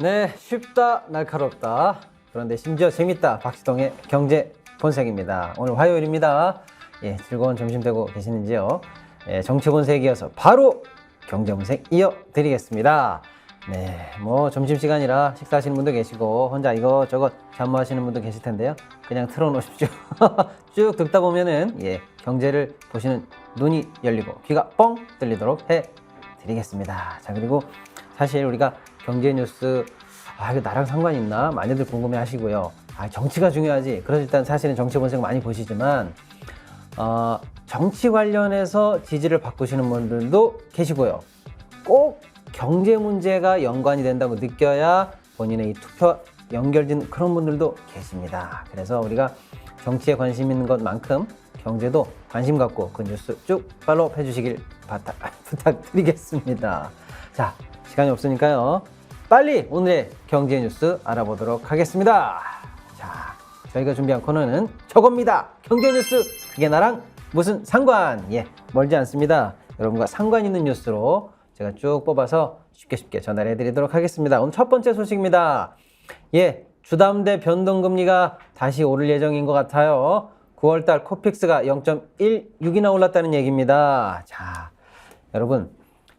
네, 쉽다, 날카롭다. 그런데 심지어 재밌다. 박시동의 경제 본색입니다. 오늘 화요일입니다. 예, 즐거운 점심 되고 계시는지요? 예, 정치 본색 이어서 바로 경제 본색 이어드리겠습니다. 네, 뭐 점심시간이라 식사하시는 분도 계시고 혼자 이것저것 잠모하시는 분도 계실 텐데요. 그냥 틀어놓으십시오. 쭉 듣다 보면은 예, 경제를 보시는 눈이 열리고 귀가 뻥 뚫리도록 해드리겠습니다. 자, 그리고 사실 우리가 경제 뉴스 이거 나랑 상관 있나? 많이들 궁금해 하시고요. 정치가 중요하지. 그래서 일단 사실은 정치 본색 많이 보시지만 정치 관련해서 지지를 바꾸시는 분들도 계시고요. 꼭 경제 문제가 연관이 된다고 느껴야 본인의 이 투표 연결된 그런 분들도 계십니다. 그래서 우리가 정치에 관심 있는 것만큼 경제도 관심 갖고 그 뉴스 쭉 팔로우 해주시길 부탁드리겠습니다. 자, 시간이 없으니까요. 빨리 오늘의 경제 뉴스 알아보도록 하겠습니다. 자, 저희가 준비한 코너는 저겁니다. 경제 뉴스, 그게 나랑 무슨 상관? 예, 멀지 않습니다. 여러분과 상관 있는 뉴스로 제가 쭉 뽑아서 쉽게 전달해 드리도록 하겠습니다. 오늘 첫 번째 소식입니다. 예, 주담대 변동금리가 다시 오를 예정인 것 같아요. 9월달 코픽스가 0.16이나 올랐다는 얘기입니다. 자,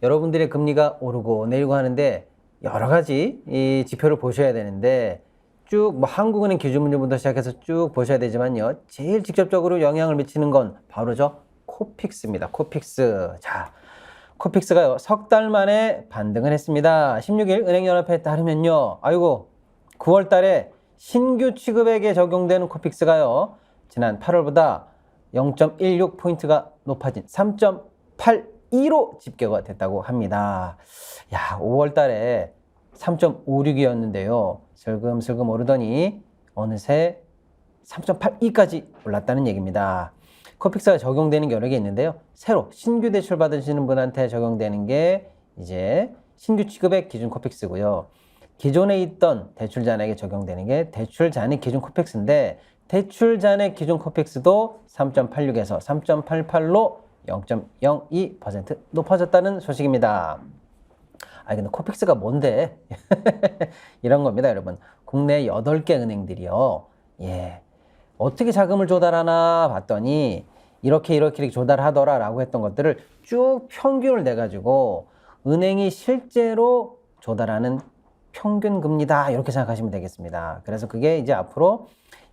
여러분들의 금리가 오르고 내리고 하는데 여러 가지 이 지표를 보셔야 되는데 쭉 뭐 한국은행 기준금리부터 시작해서 쭉 보셔야 되지만요. 제일 직접적으로 영향을 미치는 건 바로 저 코픽스입니다. 코픽스. 자, 코픽스가요, 석 달 만에 반등을 했습니다. 16일 은행연합회에 따르면요. 9월 달에 신규 취급액에 적용되는 코픽스가요, 지난 8월보다 0.16포인트가 높아진 3.82로 집계가 됐다고 합니다. 야, 5월 달에 3.56이었는데요. 슬금슬금 오르더니 어느새 3.82까지 올랐다는 얘기입니다. 코픽스가 적용되는 게 여러 개 있는데요. 새로 신규 대출 받으시는 분한테 적용되는 게 이제 신규 취급액 기준 코픽스고요. 기존에 있던 대출 잔액에 적용되는 게 대출 잔액 기준 코픽스인데 대출 잔액 기준 코픽스도 3.86에서 3.88로 0.02% 높아졌다는 소식입니다. 근데 코픽스가 뭔데? 이런 겁니다, 여러분. 국내 8개 은행들이요. 예. 어떻게 자금을 조달하나 봤더니 이렇게 조달하더라 라고 했던 것들을 쭉 평균을 내가지고 은행이 실제로 조달하는 평균 금리다, 이렇게 생각하시면 되겠습니다. 그래서 그게 이제 앞으로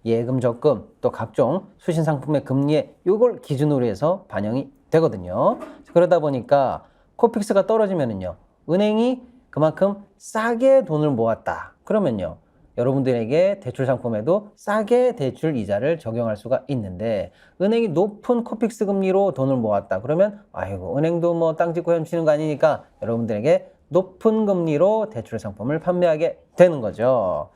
예금, 적금, 또 각종 수신 상품의 금리에 이걸 기준으로 해서 반영이 되거든요. 그러다 보니까 코픽스가 떨어지면은요, 은행이 그만큼 싸게 돈을 모았다. 그러면요, 여러분들에게 대출 상품에도 싸게 대출 이자를 적용할 수가 있는데, 은행이 높은 코픽스 금리로 돈을 모았다. 그러면 은행도 뭐 땅 짓고 헤엄치는 거 아니니까 여러분들에게 높은 금리로 대출 상품을 판매하게 되는 거죠.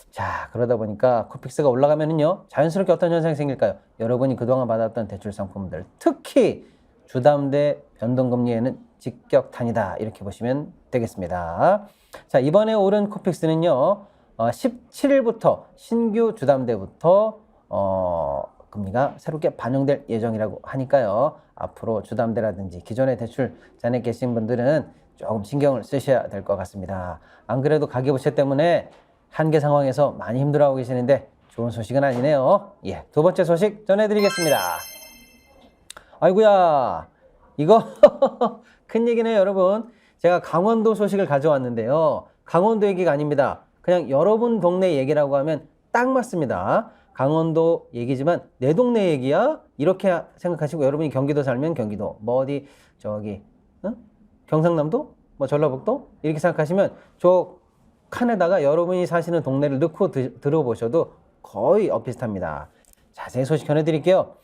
자, 그러다 보니까 코픽스가 올라가면은요, 자연스럽게 어떤 현상이 생길까요? 여러분이 그동안 받았던 대출 상품들, 특히 주담대 변동금리에는 직격탄이다, 이렇게 보시면 되겠습니다. 자, 이번에 오른 코픽스는요, 17일부터 신규 주담대부터 금리가 새롭게 반영될 예정이라고 하니까요, 앞으로 주담대라든지 기존의 대출 잔액 계신 분들은 조금 신경을 쓰셔야 될 것 같습니다. 안 그래도 가계부채 때문에 한계 상황에서 많이 힘들어하고 계시는데 좋은 소식은 아니네요. 예, 두 번째 소식 전해드리겠습니다. 아이고야, 이거 큰 얘기네요, 여러분. 제가 강원도 소식을 가져왔는데요. 강원도 얘기가 아닙니다. 그냥 여러분 동네 얘기라고 하면 딱 맞습니다. 강원도 얘기지만 내 동네 얘기야? 이렇게 생각하시고, 여러분이 경기도 살면 경기도, 뭐 어디 저기 경상남도, 뭐 전라북도 이렇게 생각하시면 저 칸에다가 여러분이 사시는 동네를 넣고 들어보셔도 거의 엇비슷합니다. 자세히 소식 전해드릴게요.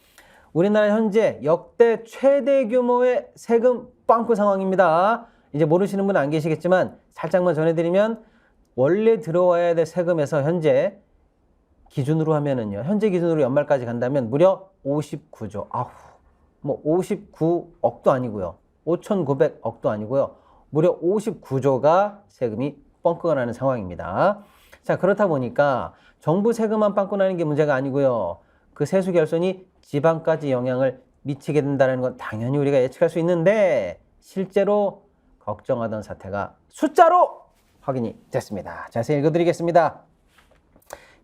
우리나라 현재 역대 최대 규모의 세금 빵꾸 상황입니다. 이제 모르시는 분 안 계시겠지만 살짝만 전해드리면, 원래 들어와야 될 세금에서 현재 기준으로 하면은요, 현재 기준으로 연말까지 간다면 무려 59조. 뭐 59억도 아니고요, 5,900억도 아니고요, 무려 59조가 세금이 빵꾸가 나는 상황입니다. 자, 그렇다 보니까 정부 세금만 빵꾸 나는 게 문제가 아니고요, 그 세수 결손이 지방까지 영향을 미치게 된다는 건 당연히 우리가 예측할 수 있는데, 실제로 걱정하던 사태가 숫자로 확인이 됐습니다. 자세히 읽어드리겠습니다.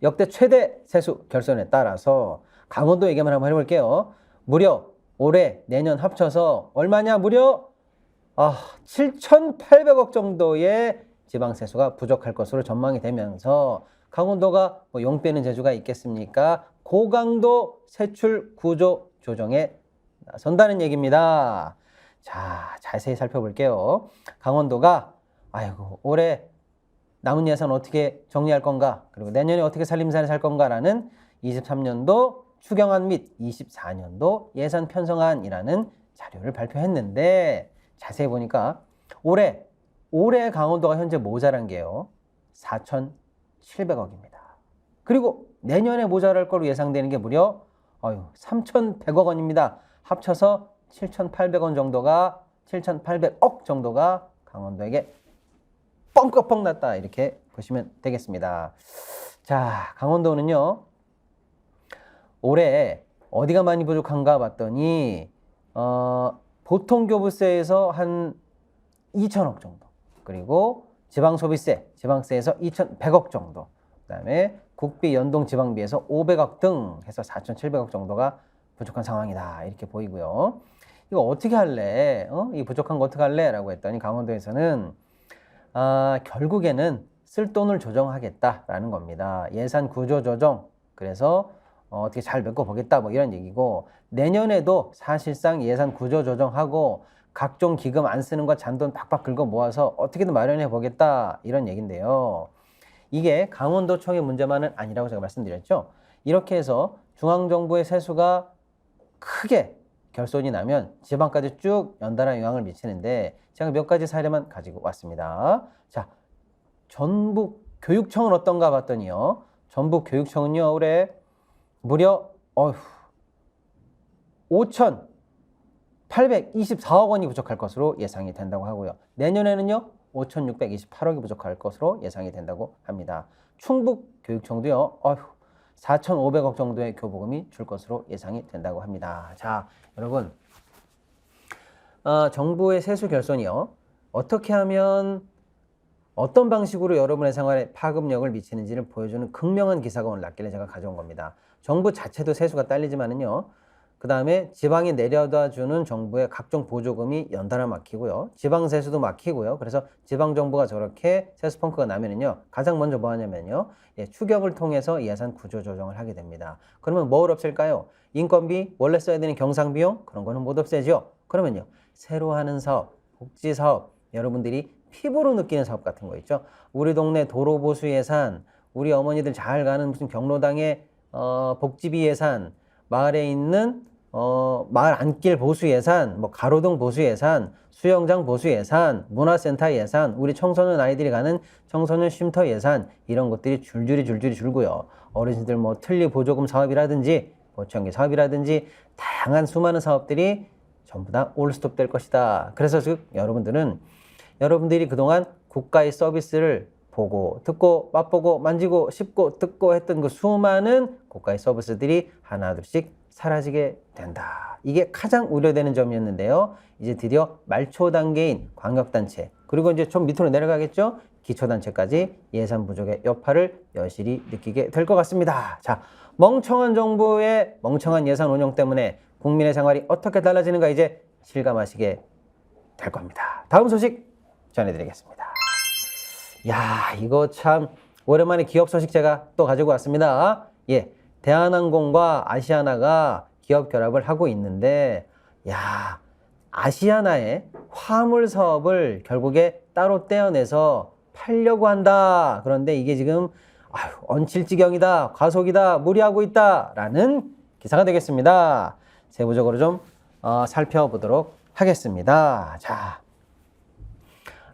역대 최대 세수 결손에 따라서 강원도 얘기만 한번 해볼게요. 무려 올해 내년 합쳐서 얼마냐? 무려 7,800억 정도의 지방 세수가 부족할 것으로 전망이 되면서 강원도가 뭐 용 빼는 재주가 있겠습니까? 고강도 세출 구조 조정에 나선다는 얘기입니다. 자, 자세히 살펴볼게요. 강원도가 올해 남은 예산 어떻게 정리할 건가? 그리고 내년에 어떻게 살림살이 살 건가라는 23년도 추경안 및 24년도 예산 편성안이라는 자료를 발표했는데 자세히 보니까 올해 강원도가 현재 모자란 게요. 4,700억입니다. 그리고 내년에 모자랄 거로 예상되는 게 무려 3,100억 원입니다. 합쳐서 7,800억 정도가 강원도에게 뻥긋뻥 났다 이렇게 보시면 되겠습니다. 자, 강원도는요. 올해 어디가 많이 부족한가 봤더니 보통 교부세에서 한 2천억 정도, 그리고 지방세에서 2,100억 정도, 그 다음에 국비, 연동, 지방비에서 500억 등 해서 4,700억 정도가 부족한 상황이다 이렇게 보이고요. 이거 어떻게 할래? 이 부족한 거 어떻게 할래? 라고 했더니 강원도에서는 결국에는 쓸 돈을 조정하겠다라는 겁니다. 예산 구조 조정. 그래서 어떻게 잘 메꿔보겠다 뭐 이런 얘기고, 내년에도 사실상 예산 구조 조정하고 각종 기금 안 쓰는 거 잔돈 팍팍 긁어 모아서 어떻게든 마련해 보겠다 이런 얘기인데요. 이게 강원도청의 문제만은 아니라고 제가 말씀드렸죠. 이렇게 해서 중앙정부의 세수가 크게 결손이 나면 지방까지 쭉 연달아 영향을 미치는데 제가 몇 가지 사례만 가지고 왔습니다. 자, 전북교육청은 어떤가 봤더니요. 전북교육청은요, 올해 무려 5,824억 원이 부족할 것으로 예상이 된다고 하고요. 내년에는요, 5,628억이 부족할 것으로 예상이 된다고 합니다. 충북교육청도요, 4,500억 정도의 교부금이 줄 것으로 예상이 된다고 합니다. 자, 여러분, 정부의 세수 결손이요, 어떻게 하면 어떤 방식으로 여러분의 생활에 파급력을 미치는지를 보여주는 극명한 기사가 오늘 났길래 제가 가져온 겁니다. 정부 자체도 세수가 딸리지만은요, 그 다음에 지방이 내려다 주는 정부의 각종 보조금이 연달아 막히고요, 지방 세수도 막히고요. 그래서 지방 정부가 저렇게 세수 펑크가 나면은요, 가장 먼저 뭐 하냐면요, 추경을 통해서 예산 구조 조정을 하게 됩니다. 그러면 뭘 없앨까요? 인건비, 원래 써야 되는 경상비용, 그런 거는 못 없애죠. 그러면요, 새로 하는 사업, 복지 사업, 여러분들이 피부로 느끼는 사업 같은 거 있죠. 우리 동네 도로 보수 예산, 우리 어머니들 잘 가는 무슨 경로당의 복지비 예산, 마을에 있는 마을 안길 보수 예산, 뭐 가로등 보수 예산, 수영장 보수 예산, 문화센터 예산, 우리 청소년 아이들이 가는 청소년 쉼터 예산, 이런 것들이 줄줄이 줄고요. 어르신들 뭐 틀니 보조금 사업이라든지 보청기 사업이라든지 다양한 수많은 사업들이 전부 다 올스톱 될 것이다. 그래서 즉 여러분들이 그동안 국가의 서비스를 보고 듣고 맛보고 만지고 씹고 듣고 했던 그 수많은 국가의 서비스들이 하나둘씩 사라지게 된다. 이게 가장 우려되는 점이었는데요. 이제 드디어 말초 단계인 광역단체, 그리고 이제 좀 밑으로 내려가겠죠. 기초단체까지 예산 부족의 여파를 여실히 느끼게 될 것 같습니다. 자, 멍청한 정부의 멍청한 예산 운영 때문에 국민의 생활이 어떻게 달라지는가 이제 실감하시게 될 겁니다. 다음 소식 전해드리겠습니다. 야, 이거 참 오랜만에 기업 소식 제가 또 가지고 왔습니다. 대한항공과 아시아나가 기업 결합을 하고 있는데, 아시아나의 화물 사업을 결국에 따로 떼어내서 팔려고 한다. 그런데 이게 지금 언칠지경이다, 과속이다, 무리하고 있다 라는 기사가 되겠습니다. 세부적으로 좀 살펴보도록 하겠습니다. 자,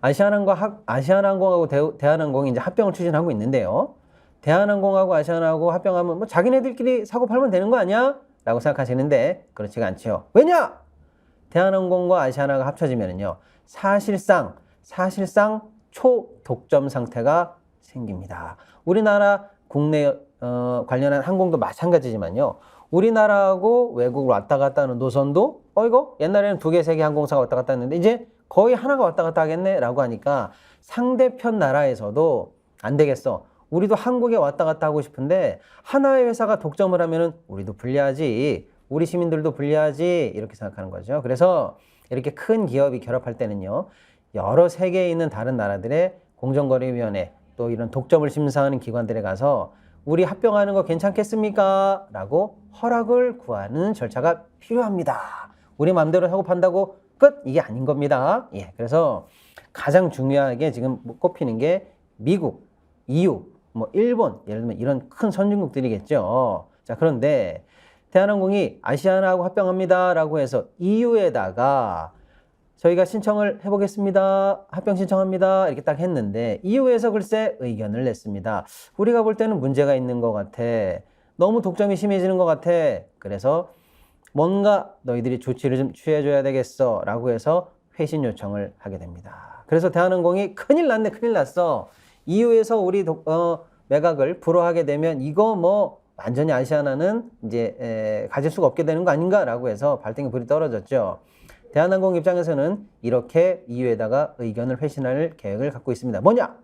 아시아나항공하고 대한항공이 이제 합병을 추진하고 있는데요. 대한항공하고 아시아나하고 합병하면 뭐 자기네들끼리 사고 팔면 되는 거 아니야? 라고 생각하시는데 그렇지가 않죠. 왜냐? 대한항공과 아시아나가 합쳐지면요, 사실상 초독점 상태가 생깁니다. 우리나라 국내 관련한 항공도 마찬가지지만요, 우리나라하고 외국을 왔다 갔다 하는 노선도 이거 옛날에는 2개, 3개 항공사가 왔다 갔다 했는데 이제 거의 하나가 왔다 갔다 하겠네 라고 하니까 상대편 나라에서도 안 되겠어. 우리도 한국에 왔다 갔다 하고 싶은데 하나의 회사가 독점을 하면은 우리도 불리하지. 우리 시민들도 불리하지. 이렇게 생각하는 거죠. 그래서 이렇게 큰 기업이 결합할 때는요. 여러 세계에 있는 다른 나라들의 공정거래위원회 또 이런 독점을 심사하는 기관들에 가서 우리 합병하는 거 괜찮겠습니까? 라고 허락을 구하는 절차가 필요합니다. 우리 마음대로 하고 판다고 끝? 이게 아닌 겁니다. 예, 그래서 가장 중요하게 지금 꼽히는 게 미국, EU, 뭐 일본, 예를 들면 이런 큰 선진국들이겠죠. 자, 그런데 대한항공이 아시아나하고 합병합니다 라고 해서 EU에다가 저희가 신청을 해보겠습니다. 합병 신청합니다. 이렇게 딱 했는데 EU에서 글쎄 의견을 냈습니다. 우리가 볼 때는 문제가 있는 것 같아. 너무 독점이 심해지는 것 같아. 그래서 뭔가 너희들이 조치를 좀 취해줘야 되겠어 라고 해서 회신 요청을 하게 됩니다. 그래서 대한항공이 큰일 났네, 큰일 났어. EU에서 우리 매각을 불허하게 되면 이거 뭐 완전히 아시아나는 이제 가질 수가 없게 되는 거 아닌가 라고 해서 발등에 불이 떨어졌죠. 대한항공 입장에서는 이렇게 EU에다가 의견을 회신할 계획을 갖고 있습니다. 뭐냐?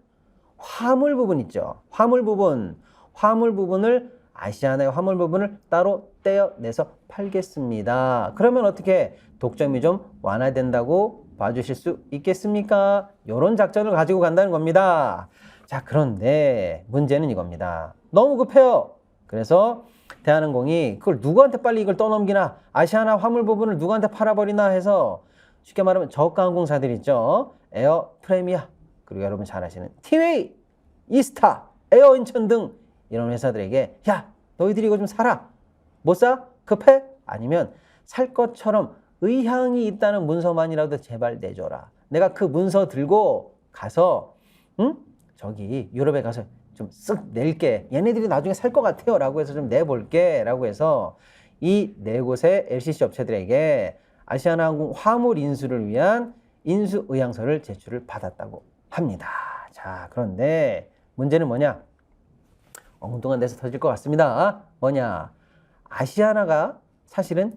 화물 부분 있죠. 화물 부분을 아시아나의 화물 부분을 따로 떼어내서 팔겠습니다. 그러면 어떻게 독점이 좀 완화된다고 봐주실 수 있겠습니까? 이런 작전을 가지고 간다는 겁니다. 자, 그런데 문제는 이겁니다. 너무 급해요. 그래서 대한항공이 그걸 누구한테 빨리 이걸 떠넘기나 아시아나 화물 부분을 누구한테 팔아버리나 해서 쉽게 말하면 저가 항공사들 있죠. 에어 프레미아 그리고 여러분 잘 아시는 티웨이, 이스타, 에어 인천 등 이런 회사들에게 야 너희들이 이거 좀 사라. 못 사? 급해? 아니면 살 것처럼 의향이 있다는 문서만이라도 제발 내줘라. 내가 그 문서 들고 가서 저기 유럽에 가서 좀 쓱 낼게. 얘네들이 나중에 살 것 같아요. 라고 해서 좀 내볼게. 라고 해서 이 네 곳의 LCC 업체들에게 아시아나항공 화물 인수를 위한 인수 의향서를 제출을 받았다고 합니다. 자, 그런데 문제는 뭐냐? 엉뚱한 데서 터질 것 같습니다. 뭐냐? 아시아나가 사실은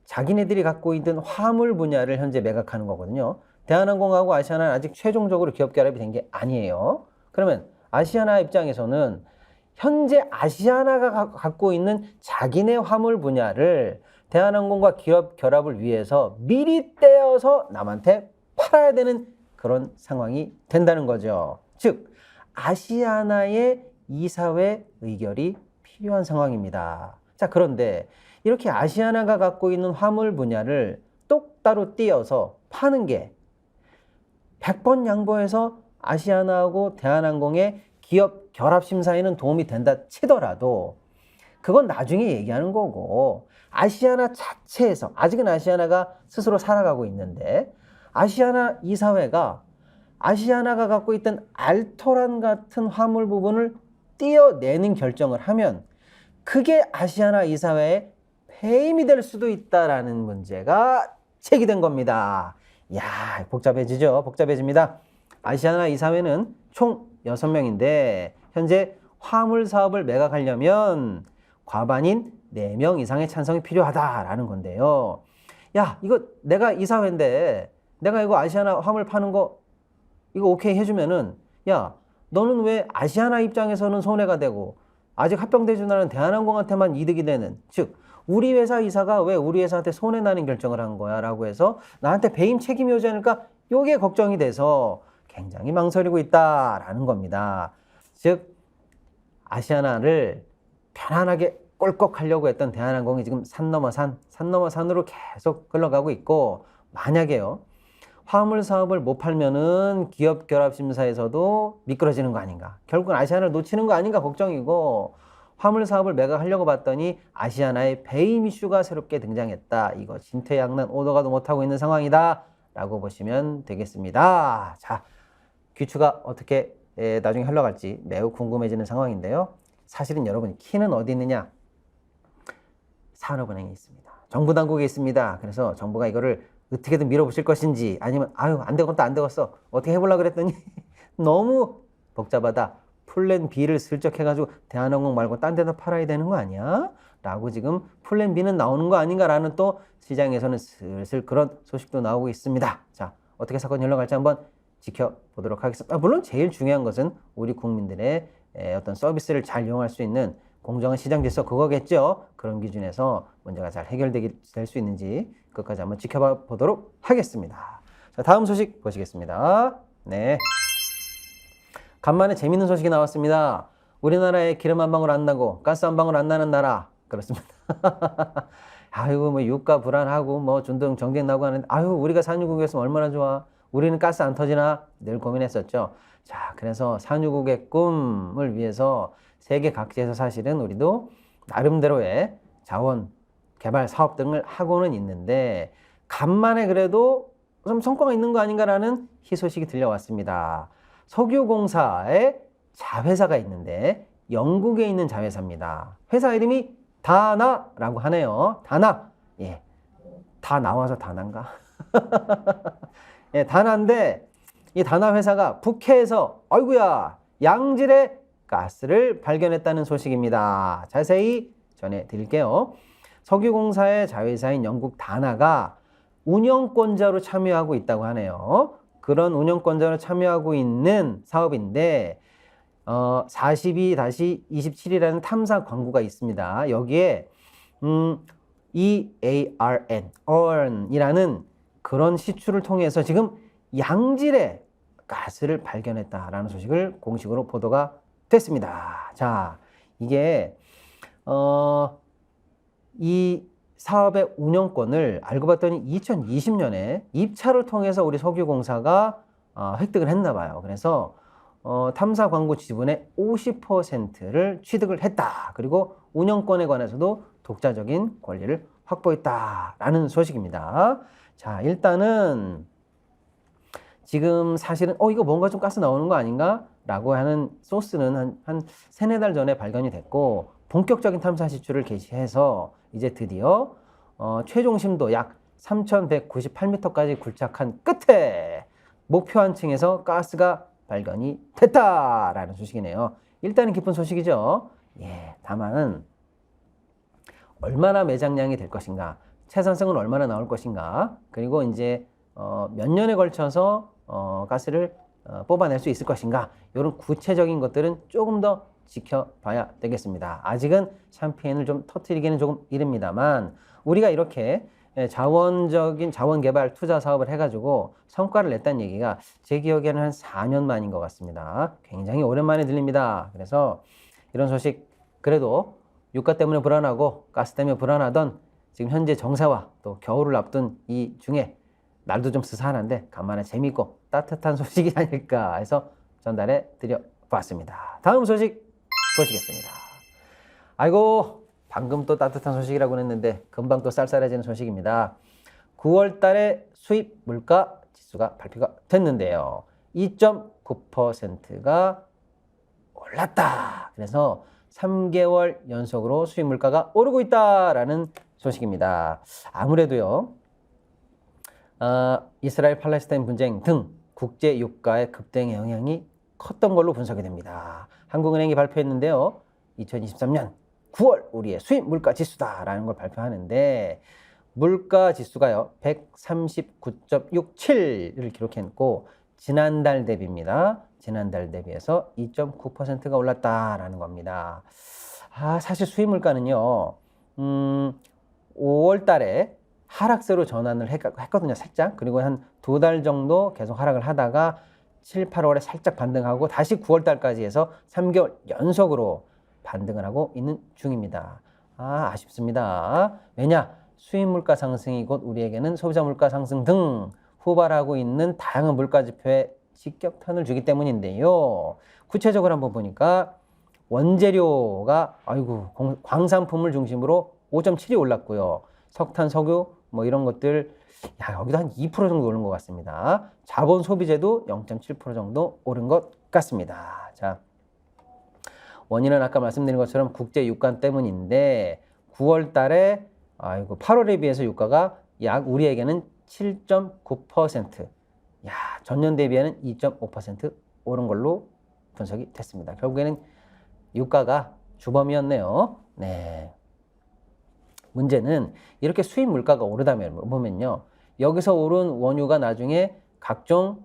자기네들이 갖고 있는 화물 분야를 현재 매각하는 거거든요. 대한항공하고 아시아나는 아직 최종적으로 기업 결합이 된 게 아니에요. 그러면 아시아나 입장에서는 현재 아시아나가 갖고 있는 자기네 화물 분야를 대한항공과 기업 결합을 위해서 미리 떼어서 남한테 팔아야 되는 그런 상황이 된다는 거죠. 즉 아시아나의 이사회 의결이 필요한 상황입니다. 자, 그런데 이렇게 아시아나가 갖고 있는 화물 분야를 똑따로 띄어서 파는 게 100번 양보해서 아시아나하고 대한항공의 기업 결합 심사에는 도움이 된다 치더라도 그건 나중에 얘기하는 거고 아시아나 자체에서 아직은 아시아나가 스스로 살아가고 있는데 아시아나 이사회가 아시아나가 갖고 있던 알토란 같은 화물 부분을 떼어내는 결정을 하면 그게 아시아나 이사회의 폐임이 될 수도 있다라는 문제가 제기된 겁니다. 이야, 복잡해지죠. 복잡해집니다. 아시아나 이사회는 총 6명인데 현재 화물 사업을 매각하려면 과반인 4명 이상의 찬성이 필요하다라는 건데요. 야, 이거 내가 이사회인데 내가 이거 아시아나 화물 파는 거 이거 오케이 해주면은 야, 너는 왜 아시아나 입장에서는 손해가 되고 아직 합병되지 않은 대한항공한테만 이득이 되는 즉 우리 회사 이사가 왜 우리 회사한테 손해나는 결정을 한 거야 라고 해서 나한테 배임 책임이 오지 않을까 요게 걱정이 돼서 굉장히 망설이고 있다라는 겁니다. 즉 아시아나를 편안하게 꼴꺽하려고 했던 대한항공이 지금 산 넘어 산으로 계속 흘러가고 있고 만약에요 화물 사업을 못 팔면은 기업 결합 심사에서도 미끄러지는 거 아닌가 결국은 아시아나를 놓치는 거 아닌가 걱정이고 화물 사업을 매각하려고 봤더니 아시아나의 배임 이슈가 새롭게 등장했다. 이거 진퇴양난 오더가도 못하고 있는 상황이다 라고 보시면 되겠습니다. 자, 귀추가 어떻게 나중에 흘러갈지 매우 궁금해지는 상황인데요. 사실은 여러분 키는 어디 있느냐? 산업은행에 있습니다. 정부 당국에 있습니다. 그래서 정부가 이거를 어떻게든 밀어붙일 것인지 아니면 아유 안 되겠다 안 되겠어 어떻게 해보려고 그랬더니 너무 복잡하다. 플랜 B를 슬쩍 해가지고 대한항공 말고 딴 데다 팔아야 되는 거 아니야? 라고 지금 플랜 B는 나오는 거 아닌가 라는 또 시장에서는 슬슬 그런 소식도 나오고 있습니다. 자, 어떻게 사건이 흘러갈지 한번 지켜보도록 하겠습니다. 물론 제일 중요한 것은 우리 국민들의 어떤 서비스를 잘 이용할 수 있는 공정한 시장 질서 그거겠죠. 그런 기준에서 문제가 잘 해결될 수 있는지 끝까지 한번 지켜봐 보도록 하겠습니다. 자, 다음 소식 보시겠습니다. 네. 간만에 재밌는 소식이 나왔습니다. 우리나라에 기름 한 방울 안 나고 가스 한 방울 안 나는 나라. 그렇습니다. 아이고, 뭐 유가 불안하고 뭐 중동 정쟁 나고 하는데 아유, 우리가 산유국이었으면 얼마나 좋아. 우리는 가스 안 터지나 늘 고민했었죠. 자, 그래서 산유국의 꿈을 위해서 세계 각지에서 사실은 우리도 나름대로의 자원 개발 사업 등을 하고는 있는데 간만에 그래도 좀 성과가 있는 거 아닌가라는 희소식이 들려왔습니다. 석유공사의 자회사가 있는데 영국에 있는 자회사입니다. 회사 이름이 다나라고 하네요. 다나. 예. 다 나와서 다나인가? 예, 다나인데 이 다나 회사가 북해에서 아이고야 양질의 가스를 발견했다는 소식입니다. 자세히 전해드릴게요. 석유공사의 자회사인 영국 다나가 운영권자로 참여하고 있다고 하네요. 그런 운영권자로 참여하고 있는 사업인데 42-27이라는 탐사 광구가 있습니다. 여기에 EARN이라는 그런 시추를 통해서 지금 양질의 가스를 발견했다라는 소식을 공식으로 보도가 됐습니다. 자, 이게 이 사업의 운영권을 알고 봤더니 2020년에 입찰을 통해서 우리 석유공사가 획득을 했나 봐요. 그래서 탐사 광고 지분의 50%를 취득을 했다. 그리고 운영권에 관해서도 독자적인 권리를 확보했다라는 소식입니다. 자, 일단은 지금 사실은 이거 뭔가 좀 가스 나오는 거 아닌가? 라고 하는 소스는 한 3-4달 전에 발견이 됐고 본격적인 탐사 시추를 개시해서 이제 드디어 최종 심도 약 3,198m까지 굴착한 끝에 목표 한층에서 가스가 발견이 됐다라는 소식이네요. 일단은 기쁜 소식이죠. 예, 다만 얼마나 매장량이 될 것인가, 채산성은 얼마나 나올 것인가, 그리고 이제 몇 년에 걸쳐서 가스를 뽑아낼 수 있을 것인가, 이런 구체적인 것들은 조금 더 지켜봐야 되겠습니다. 아직은 샴페인을 좀 터뜨리기는 조금 이릅니다만 우리가 이렇게 자원적인 자원 개발 투자 사업을 해가지고 성과를 냈다는 얘기가 제 기억에는 한 4년 만인 것 같습니다. 굉장히 오랜만에 들립니다. 그래서 이런 소식, 그래도 유가 때문에 불안하고 가스 때문에 불안하던 지금 현재 정세와 또 겨울을 앞둔 이 중에 날도 좀 스산한데 간만에 재미있고 따뜻한 소식이 아닐까 해서 전달해 드려봤습니다. 다음 소식 보시겠습니다. 아이고, 방금 또 따뜻한 소식이라고 했는데 금방 또 쌀쌀해지는 소식입니다. 9월 달에 수입 물가 지수가 발표가 됐는데요. 2.9%가 올랐다. 그래서 3개월 연속으로 수입 물가가 오르고 있다라는 소식입니다. 아무래도요, 이스라엘 팔레스타인 분쟁 등 국제 유가의 급등의 영향이 컸던 걸로 분석이 됩니다. 한국은행이 발표했는데요. 2023년 9월 우리의 수입 물가 지수다라는 걸 발표하는데 물가 지수가요 139.67을 기록했고 지난달 대비입니다. 지난달 대비해서 2.9%가 올랐다라는 겁니다. 사실 수입 물가는요 5월 달에 하락세로 전환을 했거든요. 살짝. 그리고 한 2달 정도 계속 하락을 하다가 7, 8월에 살짝 반등하고 다시 9월 달까지 해서 3개월 연속으로 반등을 하고 있는 중입니다. 아쉽습니다. 왜냐? 수입 물가 상승이 곧 우리에게는 소비자 물가 상승 등 후발하고 있는 다양한 물가 지표에 직격탄을 주기 때문인데요. 구체적으로 한번 보니까 원재료가 광산품을 중심으로 5.7이 올랐고요. 석탄, 석유 뭐 이런 것들 여기도 한 2% 정도 오른 것 같습니다. 자본 소비재도 0.7% 정도 오른 것 같습니다. 자, 원인은 아까 말씀드린 것처럼 국제 유가 때문인데 9월 달에 8월에 비해서 유가가 약 우리에게는 7.9%, 전년 대비에는 2.5% 오른 걸로 분석이 됐습니다. 결국에는 유가가 주범이었네요. 네. 문제는 이렇게 수입 물가가 오르다면 보면요. 여기서 오른 원유가 나중에 각종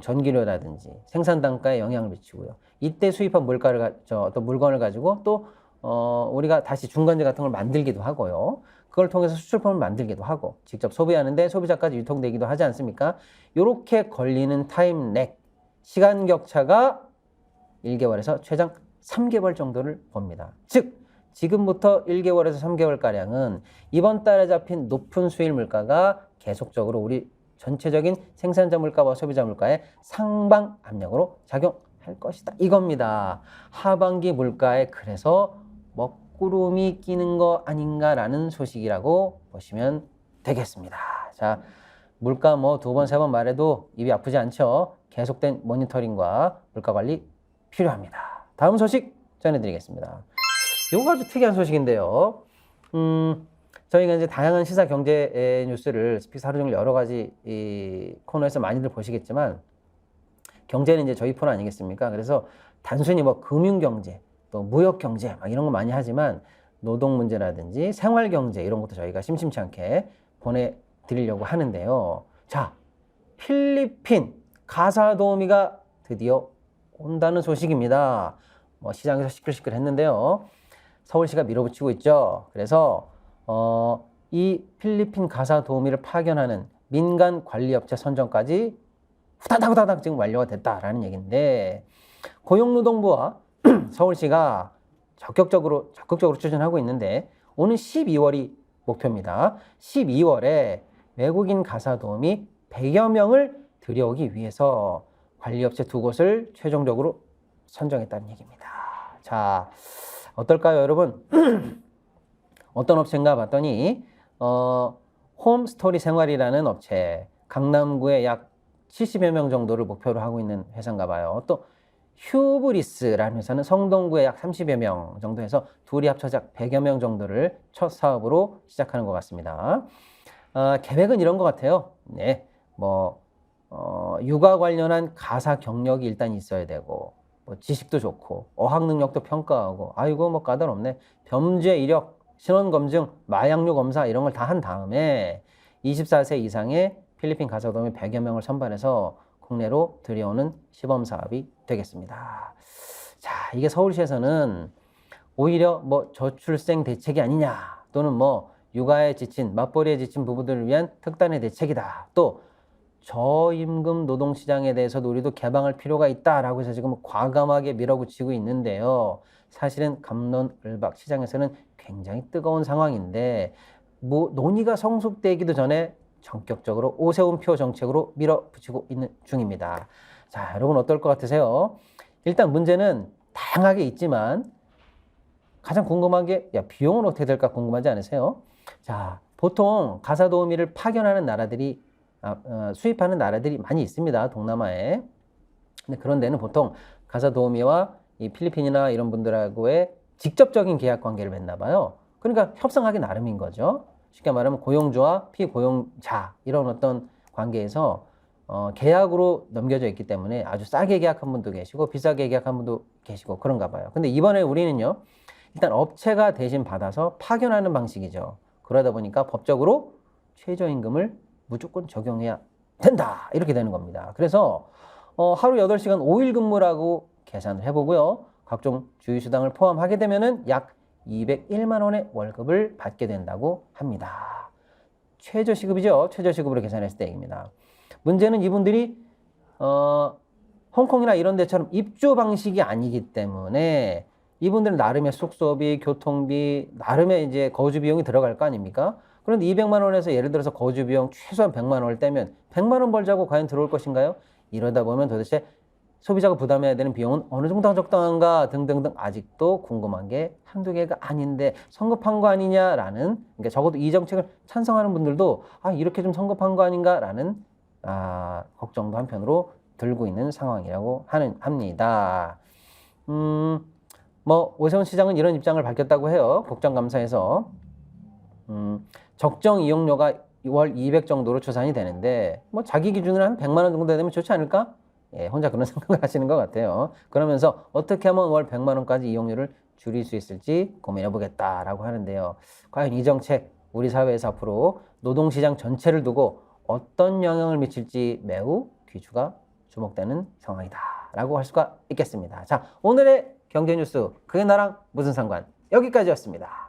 전기료라든지 생산 단가에 영향을 미치고요. 이때 수입한 또 물건을 가지고 또 우리가 다시 중간재 같은 걸 만들기도 하고요. 그걸 통해서 수출품을 만들기도 하고 직접 소비하는데 소비자까지 유통되기도 하지 않습니까? 이렇게 걸리는 타임 렉, 시간 격차가 1개월에서 최장 3개월 정도를 봅니다. 즉 지금부터 1개월에서 3개월가량은 이번 달에 잡힌 높은 수일 물가가 계속적으로 우리 전체적인 생산자 물가와 소비자 물가에 상방 압력으로 작용할 것이다. 이겁니다. 하반기 물가에 그래서 먹구름이 끼는 거 아닌가라는 소식이라고 보시면 되겠습니다. 자, 물가 뭐 2번, 3번 말해도 입이 아프지 않죠? 계속된 모니터링과 물가 관리 필요합니다. 다음 소식 전해드리겠습니다. 이거 아주 특이한 소식인데요. 저희가 이제 다양한 시사 경제 뉴스를 스피스 하루 종일 여러 가지 이 코너에서 많이들 보시겠지만 경제는 이제 저희 폰 아니겠습니까? 그래서 단순히 뭐 금융 경제, 또 무역 경제 막 이런 거 많이 하지만 노동 문제라든지 생활 경제 이런 것도 저희가 심심치 않게 보내드리려고 하는데요. 자, 필리핀 가사도우미가 드디어 온다는 소식입니다. 뭐 시장에서 시끌시끌했는데요. 서울시가 밀어붙이고 있죠. 그래서 이 필리핀 가사도우미를 파견하는 민간 관리업체 선정까지 후다닥 지금 완료가 됐다라는 얘기인데 고용노동부와 서울시가 적극적으로 추진하고 있는데 오는 12월이 목표입니다. 12월에 외국인 가사도우미 100여 명을 들여오기 위해서 관리업체 2곳을 최종적으로 선정했다는 얘기입니다. 자, 어떨까요, 여러분? 어떤 업체인가 봤더니 홈스토리 생활이라는 업체, 강남구에 약 70여 명 정도를 목표로 하고 있는 회사인가 봐요. 또 휴브리스라는 회사는 성동구에 약 30여 명 정도 해서 둘이 합쳐서 약 100여 명 정도를 첫 사업으로 시작하는 것 같습니다. 계획은 이런 것 같아요. 네, 뭐 육아 관련한 가사 경력이 일단 있어야 되고 뭐 지식도 좋고 어학 능력도 평가하고 아이고 뭐 까다롭네. 범죄 이력, 신원 검증, 마약류 검사 이런 걸 다 한 다음에 24세 이상의 필리핀 가사도우미 100여 명을 선발해서 국내로 들여오는 시범 사업이 되겠습니다. 자, 이게 서울시에서는 오히려 뭐 저출생 대책이 아니냐 또는 뭐 육아에 지친 맞벌이에 지친 부부들을 위한 특단의 대책이다. 또 저임금 노동시장에 대해서도 우리도 개방할 필요가 있다라고 해서 지금 과감하게 밀어붙이고 있는데요. 사실은 갑론을박 시장에서는 굉장히 뜨거운 상황인데 뭐 논의가 성숙되기도 전에 전격적으로 오세훈표 정책으로 밀어붙이고 있는 중입니다. 자, 여러분 어떨 것 같으세요? 일단 문제는 다양하게 있지만 가장 궁금한 게 비용은 어떻게 될까 궁금하지 않으세요? 자, 보통 가사도우미를 파견하는 나라들이 수입하는 나라들이 많이 있습니다. 동남아에. 근데 그런 데는 보통 가사도우미와 이 필리핀이나 이런 분들하고의 직접적인 계약 관계를 맺나 봐요. 그러니까 협상하기 나름인 거죠. 쉽게 말하면 고용주와 피고용자 이런 어떤 관계에서 계약으로 넘겨져 있기 때문에 아주 싸게 계약한 분도 계시고 비싸게 계약한 분도 계시고 그런가 봐요. 근데 이번에 우리는요. 일단 업체가 대신 받아서 파견하는 방식이죠. 그러다 보니까 법적으로 최저임금을 무조건 적용해야 된다. 이렇게 되는 겁니다. 그래서 하루 8시간 5일 근무라고 계산을 해보고요. 각종 주휴수당을 포함하게 되면은 약 201만 원의 월급을 받게 된다고 합니다. 최저시급이죠. 최저시급으로 계산했을 때입니다. 문제는 이분들이 홍콩이나 이런 데처럼 입주 방식이 아니기 때문에 이분들은 나름의 숙소비, 교통비, 나름의 이제 거주 비용이 들어갈 거 아닙니까? 그런데 200만 원에서 예를 들어서 거주 비용 최소한 100만 원을 떼면 100만 원 벌자고 과연 들어올 것인가요? 이러다 보면 도대체 소비자가 부담해야 되는 비용은 어느 정도 적당한가 등등등 아직도 궁금한 게 한두 개가 아닌데 성급한 거 아니냐라는, 그러니까 적어도 이 정책을 찬성하는 분들도 이렇게 좀 성급한 거 아닌가라는 걱정도 한편으로 들고 있는 상황이라고 합니다. 뭐 오세훈 시장은 이런 입장을 밝혔다고 해요. 국정감사에서 적정 이용료가 월 200 정도로 추산이 되는데 뭐 자기 기준으로 한 100만 원 정도 되면 좋지 않을까? 예, 혼자 그런 생각을 하시는 것 같아요. 그러면서 어떻게 하면 월 100만 원까지 이용료를 줄일 수 있을지 고민해 보겠다라고 하는데요. 과연 이 정책 우리 사회에서 앞으로 노동시장 전체를 두고 어떤 영향을 미칠지 매우 귀주가 주목되는 상황이다라고 할 수가 있겠습니다. 자, 오늘의 경제 뉴스 그게 나랑 무슨 상관? 여기까지였습니다.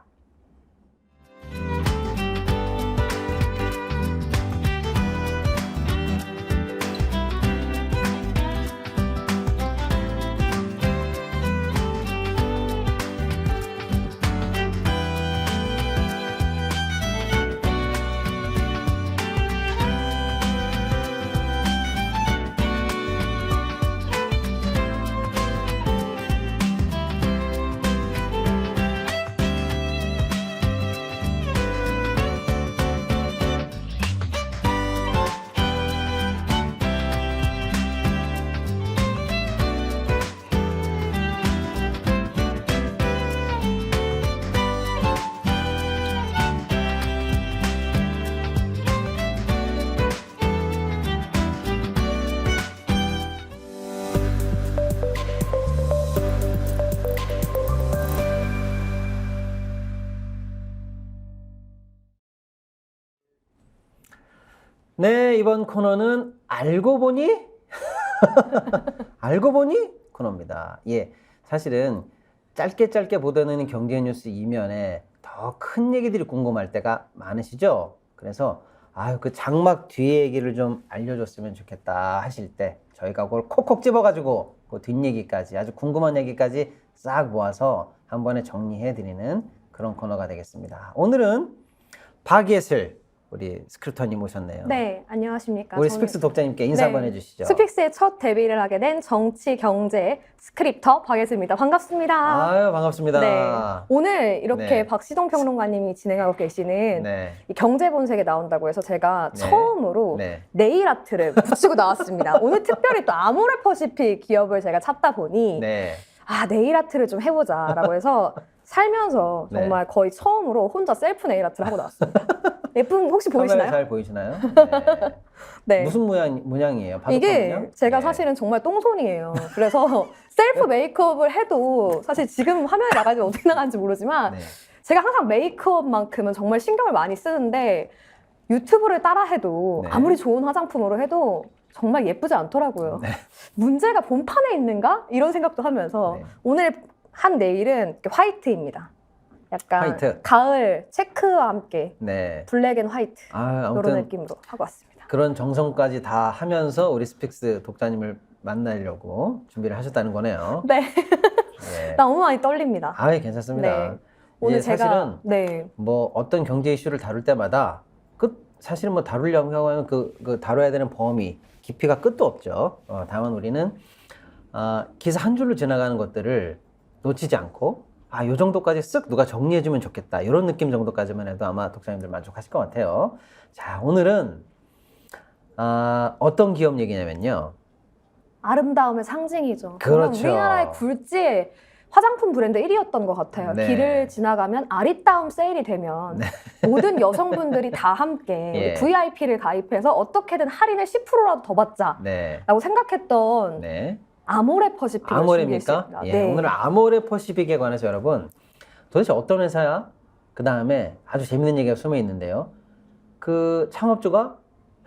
네, 이번 코너는 알고 보니? 알고 보니? 코너입니다. 예, 사실은 짧게 보다는 경제 뉴스 이면에 더 큰 얘기들이 궁금할 때가 많으시죠? 그래서 그 장막 뒤에 얘기를 좀 알려줬으면 좋겠다 하실 때 저희가 그걸 콕콕 집어가지고 그 뒷얘기까지 아주 궁금한 얘기까지 싹 모아서 한 번에 정리해드리는 그런 코너가 되겠습니다. 오늘은 박예슬 우리 스크립터님 오셨네요. 네, 안녕하십니까. 우리 스픽스 독자님께 인사 한번 해주시죠. 스픽스의 첫 데뷔를 하게 된 정치, 경제 스크립터 박예슬입니다. 반갑습니다. 아유, 반갑습니다. 네, 오늘 이렇게 네. 박시동 평론가님이 진행하고 계시는 네. 이 경제본색에 나온다고 해서 제가 네. 처음으로 네. 네일 아트를 붙이고 나왔습니다. 오늘 특별히 또 아모레퍼시픽 기업을 제가 찾다 보니 네. 네일 아트를 좀 해보자라고 해서 살면서 네. 정말 거의 처음으로 혼자 셀프 네일 아트를 하고 나왔습니다. 예쁜 혹시 카메라에 보이시나요? 잘 보이시나요? 네. 네. 무슨 문양이에요? 바둑 이게 문양? 제가 네. 사실은 정말 똥손이에요. 그래서 셀프 메이크업을 해도 사실 지금 화면에 나가지 어떻게 나가는지 모르지만 네. 제가 항상 메이크업만큼은 정말 신경을 많이 쓰는데 유튜브를 따라 해도 네. 아무리 좋은 화장품으로 해도 정말 예쁘지 않더라고요. 네. 문제가 본판에 있는가? 이런 생각도 하면서 네. 오늘 한 네일은 화이트입니다. 약간 화이트. 가을 체크와 함께 네. 블랙 앤 화이트 이런 아무튼 느낌으로 하고 왔습니다. 그런 정성까지 다 하면서 우리 스픽스 독자님을 만나려고 준비를 하셨다는 거네요. 네. 네. 너무 많이 떨립니다. 괜찮습니다. 네. 오늘 이게 사실은 네. 뭐 어떤 경제 이슈를 다룰 때마다 사실은 뭐 다루려고 하면 그 다뤄야 되는 범위, 깊이가 끝도 없죠. 다만 우리는 기사 한 줄로 지나가는 것들을 놓치지 않고 요 정도까지 쓱 누가 정리해주면 좋겠다. 이런 느낌 정도까지만 해도 아마 독자님들 만족하실 것 같아요. 자, 오늘은 어떤 기업 얘기냐면요. 아름다움의 상징이죠. 그렇죠. 정말 우리나라의 굴지의 화장품 브랜드 1위였던 것 같아요. 네. 길을 지나가면 아리따움 세일이 되면 모든 여성분들이 다 함께 예. VIP를 가입해서 어떻게든 할인을 10%라도 더 받자라고 네. 생각했던 네. 아모레 퍼시픽을 아모레입니까? 준비했습니다. 예, 네. 오늘 아모레 퍼시픽에 관해서 여러분 도대체 어떤 회사야? 그 다음에 아주 재밌는 얘기가 숨어 있는데요. 그 창업주가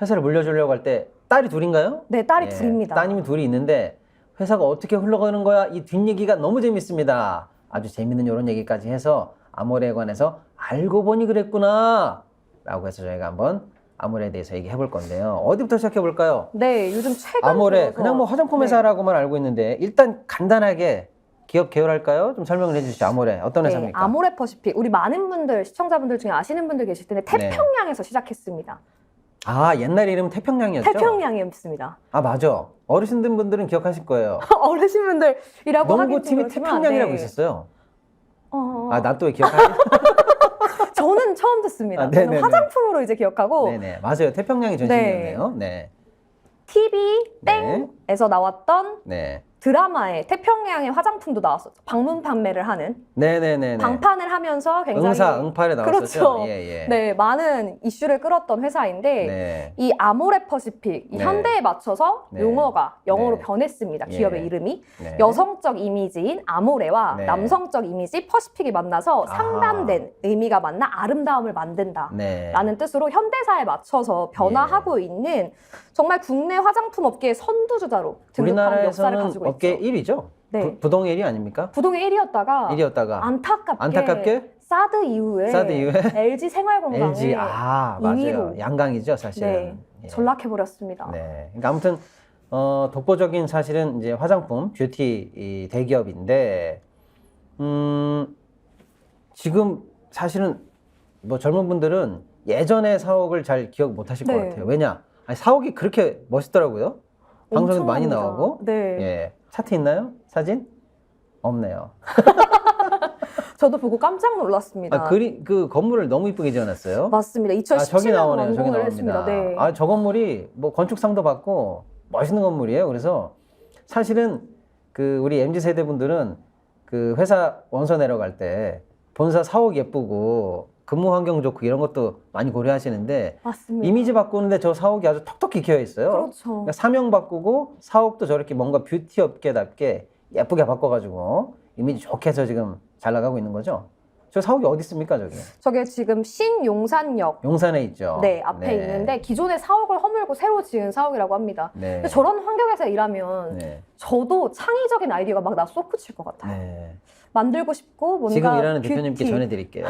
회사를 물려주려고 할 때 딸이 둘인가요? 네, 딸이 예, 둘입니다. 따님이 둘이 있는데 회사가 어떻게 흘러가는 거야? 이 뒷얘기가 너무 재밌습니다. 아주 재밌는 이런 얘기까지 해서 아모레에 관해서 알고 보니 그랬구나 라고 해서 저희가 한번 아모레에 대해서 얘기해 볼 건데요. 어디부터 시작해 볼까요? 네, 요즘 최근 아모레 들어서 그냥 뭐 화장품 회사라고만 알고 있는데 일단 간단하게 기업 계열할까요? 좀 설명을 해주시죠. 아모레 어떤 회사입니까? 아모레 퍼시픽 우리 많은 분들 시청자분들 중에 아시는 분들 계실 텐데 태평양에서 시작했습니다. 옛날 이름은 태평양이었죠? 태평양이었습니다. 맞아. 어르신들 분들은 기억하실 거예요. 어르신분들이라고 하긴 농구팀이 좀 그렇지만, 태평양이라고 네. 있었어요. 나 나 또 왜 기억하지? 저는 처음 듣습니다. 네네네. 저는 화장품으로 이제 기억하고 네네, 맞아요. 태평양이 전신이었네요. 네. TV 네. 땡에서 나왔던 네. 드라마에 태평양의 화장품도 나왔었죠. 방문 판매를 하는. 네네네. 방판을 하면서 굉장히 응팔에 나왔었죠. 그렇죠. 예, 예. 네, 많은 이슈를 끌었던 회사인데 네. 이 아모레 퍼시픽, 이 네. 현대에 맞춰서 네. 용어가 영어로 네. 변했습니다. 예. 기업의 이름이. 네. 여성적 이미지인 아모레와 네. 남성적 이미지 퍼시픽이 만나서 상반된 의미가 만나 아름다움을 만든다. 네. 라는 뜻으로 현대사에 맞춰서 변화하고 있는 정말 국내 화장품 업계의 선두주자로 등극한 역사를 우리나라에서는 가지고 업계 있죠. 1위죠. 네. 부동의 1위 아닙니까? 부동의 1위였다가 1위였다가 안타깝게 사드 이후에 LG 생활건강에 LG 맞아요. 2위로 양강이죠, 사실은. 네, 예. 전락해버렸습니다. 네. 그러니까 아무튼 독보적인 사실은 이제 화장품 뷰티 이 대기업인데 지금 사실은 뭐 젊은 분들은 예전의 사옥을 잘 기억 못 하실 것 네. 같아요. 왜냐? 아니, 사옥이 그렇게 멋있더라고요. 방송에도 많이 엄청납니다. 나오고. 네. 예. 차트 있나요? 사진? 없네요. 저도 보고 깜짝 놀랐습니다. 그 건물을 너무 이쁘게 지어놨어요. 맞습니다. 2017년 저기 나오네요. 저기 완공을 나옵니다. 했습니다. 네. 저 건물이 뭐 건축상도 받고 멋있는 건물이에요. 그래서 사실은 그 우리 MZ 세대 분들은 그 회사 원서 내려갈 때 본사 사옥 예쁘고 근무 환경 좋고 이런 것도 많이 고려하시는데 맞습니다. 이미지 바꾸는데 저 사옥이 아주 톡톡히 키워 있어요. 그렇죠. 그러니까 사명 바꾸고 사옥도 저렇게 뭔가 뷰티 업계답게 예쁘게 바꿔가지고 이미지 좋게 해서 지금 잘 나가고 있는 거죠. 저 사옥이 어디 있습니까, 저기? 저게 지금 신용산역 용산에 있죠. 네, 앞에 있는데 기존의 사옥을 허물고 새로 지은 사옥이라고 합니다. 네. 근데 저런 환경에서 일하면 네. 저도 창의적인 아이디어가 막 나 쏟구칠 것 같아요. 네. 만들고 싶고 뭔가 지금 일하는 대표님께 뷰티. 전해드릴게요.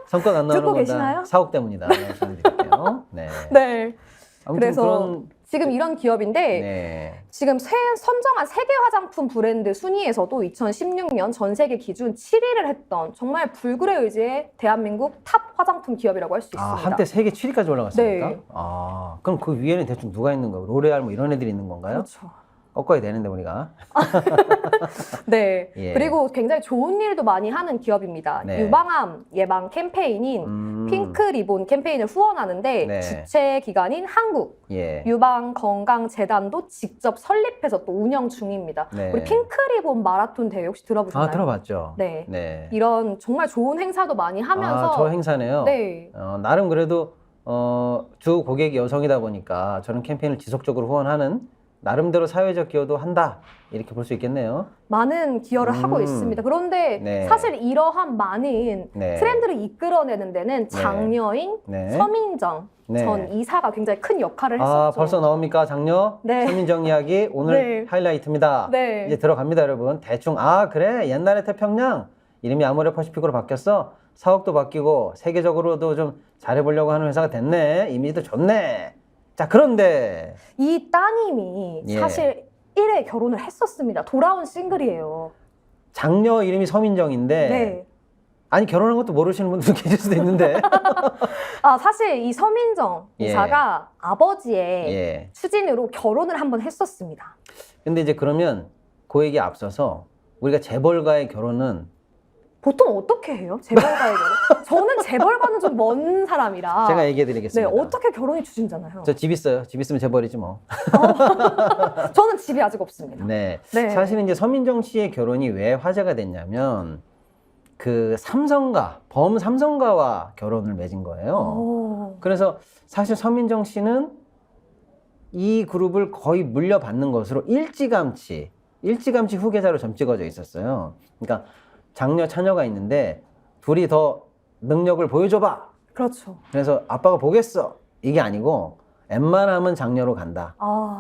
성과가 안 나오는 듣고 건 다 계시나요? 사옥 때문이다. 전해드릴게요. 네. 네. 아무튼 그래서 그런 지금 이런 기업인데 네. 지금 선정한 세계 화장품 브랜드 순위에서도 2016년 전 세계 기준 7위를 했던 정말 불굴의 의지의 대한민국 탑 화장품 기업이라고 할 수 있습니다. 한때 세계 7위까지 올라갔습니까? 네. 그럼 그 위에는 대충 누가 있는 거예요? 로레알 뭐 이런 애들이 있는 건가요? 그렇죠. 꺾어야 되는데 우리가. 네. 예. 그리고 굉장히 좋은 일도 많이 하는 기업입니다. 네. 유방암 예방 캠페인인 핑크 리본 캠페인을 후원하는데 네. 주최 기관인 한국 예. 유방건강재단도 직접 설립해서 또 운영 중입니다. 네. 우리 핑크 리본 마라톤 대회 혹시 들어보셨나요? 들어봤죠. 네. 네. 이런 정말 좋은 행사도 많이 하면서 저 행사네요. 네. 나름 그래도 주 고객이 여성이다 보니까 저런 캠페인을 지속적으로 후원하는 나름대로 사회적 기여도 한다 이렇게 볼 수 있겠네요. 많은 기여를 하고 있습니다. 그런데 네. 사실 이러한 많은 네. 트렌드를 이끌어내는 데는 장녀인 네. 서민정 네. 전 이사가 굉장히 큰 역할을 했었죠. 벌써 나옵니까 장녀? 네. 서민정 이야기 오늘 네. 하이라이트입니다. 네. 이제 들어갑니다 여러분. 대충 그래 옛날에 태평양 이름이 아모레 퍼시픽으로 바뀌었어. 사옥도 바뀌고 세계적으로도 좀 잘해보려고 하는 회사가 됐네. 이미지도 좋네. 자 그런데 이 따님이 예. 사실 1회 결혼을 했었습니다. 돌아온 싱글이에요. 장녀 이름이 서민정인데 네. 아니 결혼한 것도 모르시는 분들 계실 수도 있는데 사실 이 서민정 예. 이사가 아버지의 예. 추진으로 결혼을 한번 했었습니다. 근데 이제 그러면 그 얘기에 앞서서 우리가 재벌가의 결혼은 보통 어떻게 해요? 재벌가의 결혼? 저는 재벌가는 좀 먼 사람이라 제가 얘기해 네, 드리겠습니다. 어떻게 결혼이 추진잖아요. 저 집 있어요. 집 있으면 재벌이지 뭐. 저는 집이 아직 없습니다. 네. 네. 사실은 이제 서민정 씨의 결혼이 왜 화제가 됐냐면 그 범 삼성가와 결혼을 맺은 거예요. 오. 그래서 사실 서민정 씨는 이 그룹을 거의 물려받는 것으로 일찌감치 후계자로 점 찍어져 있었어요. 그러니까 장녀 차녀가 있는데 둘이 더 능력을 보여줘봐. 그렇죠. 그래서 아빠가 보겠어. 이게 아니고 웬만하면 장녀로 간다.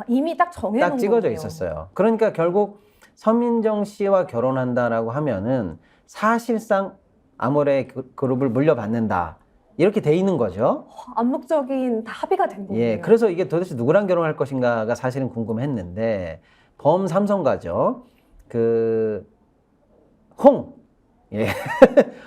이미 딱 정해놓은 딱 찍어져 거군요. 있었어요. 그러니까 결국 서민정 씨와 결혼한다라고 하면은 사실상 아모레 그룹을 물려받는다. 이렇게 돼 있는 거죠. 암묵적인 다 합의가 된 거예요. 예, 그래서 이게 도대체 누구랑 결혼할 것인가가 사실은 궁금했는데 범 삼성가죠. 예,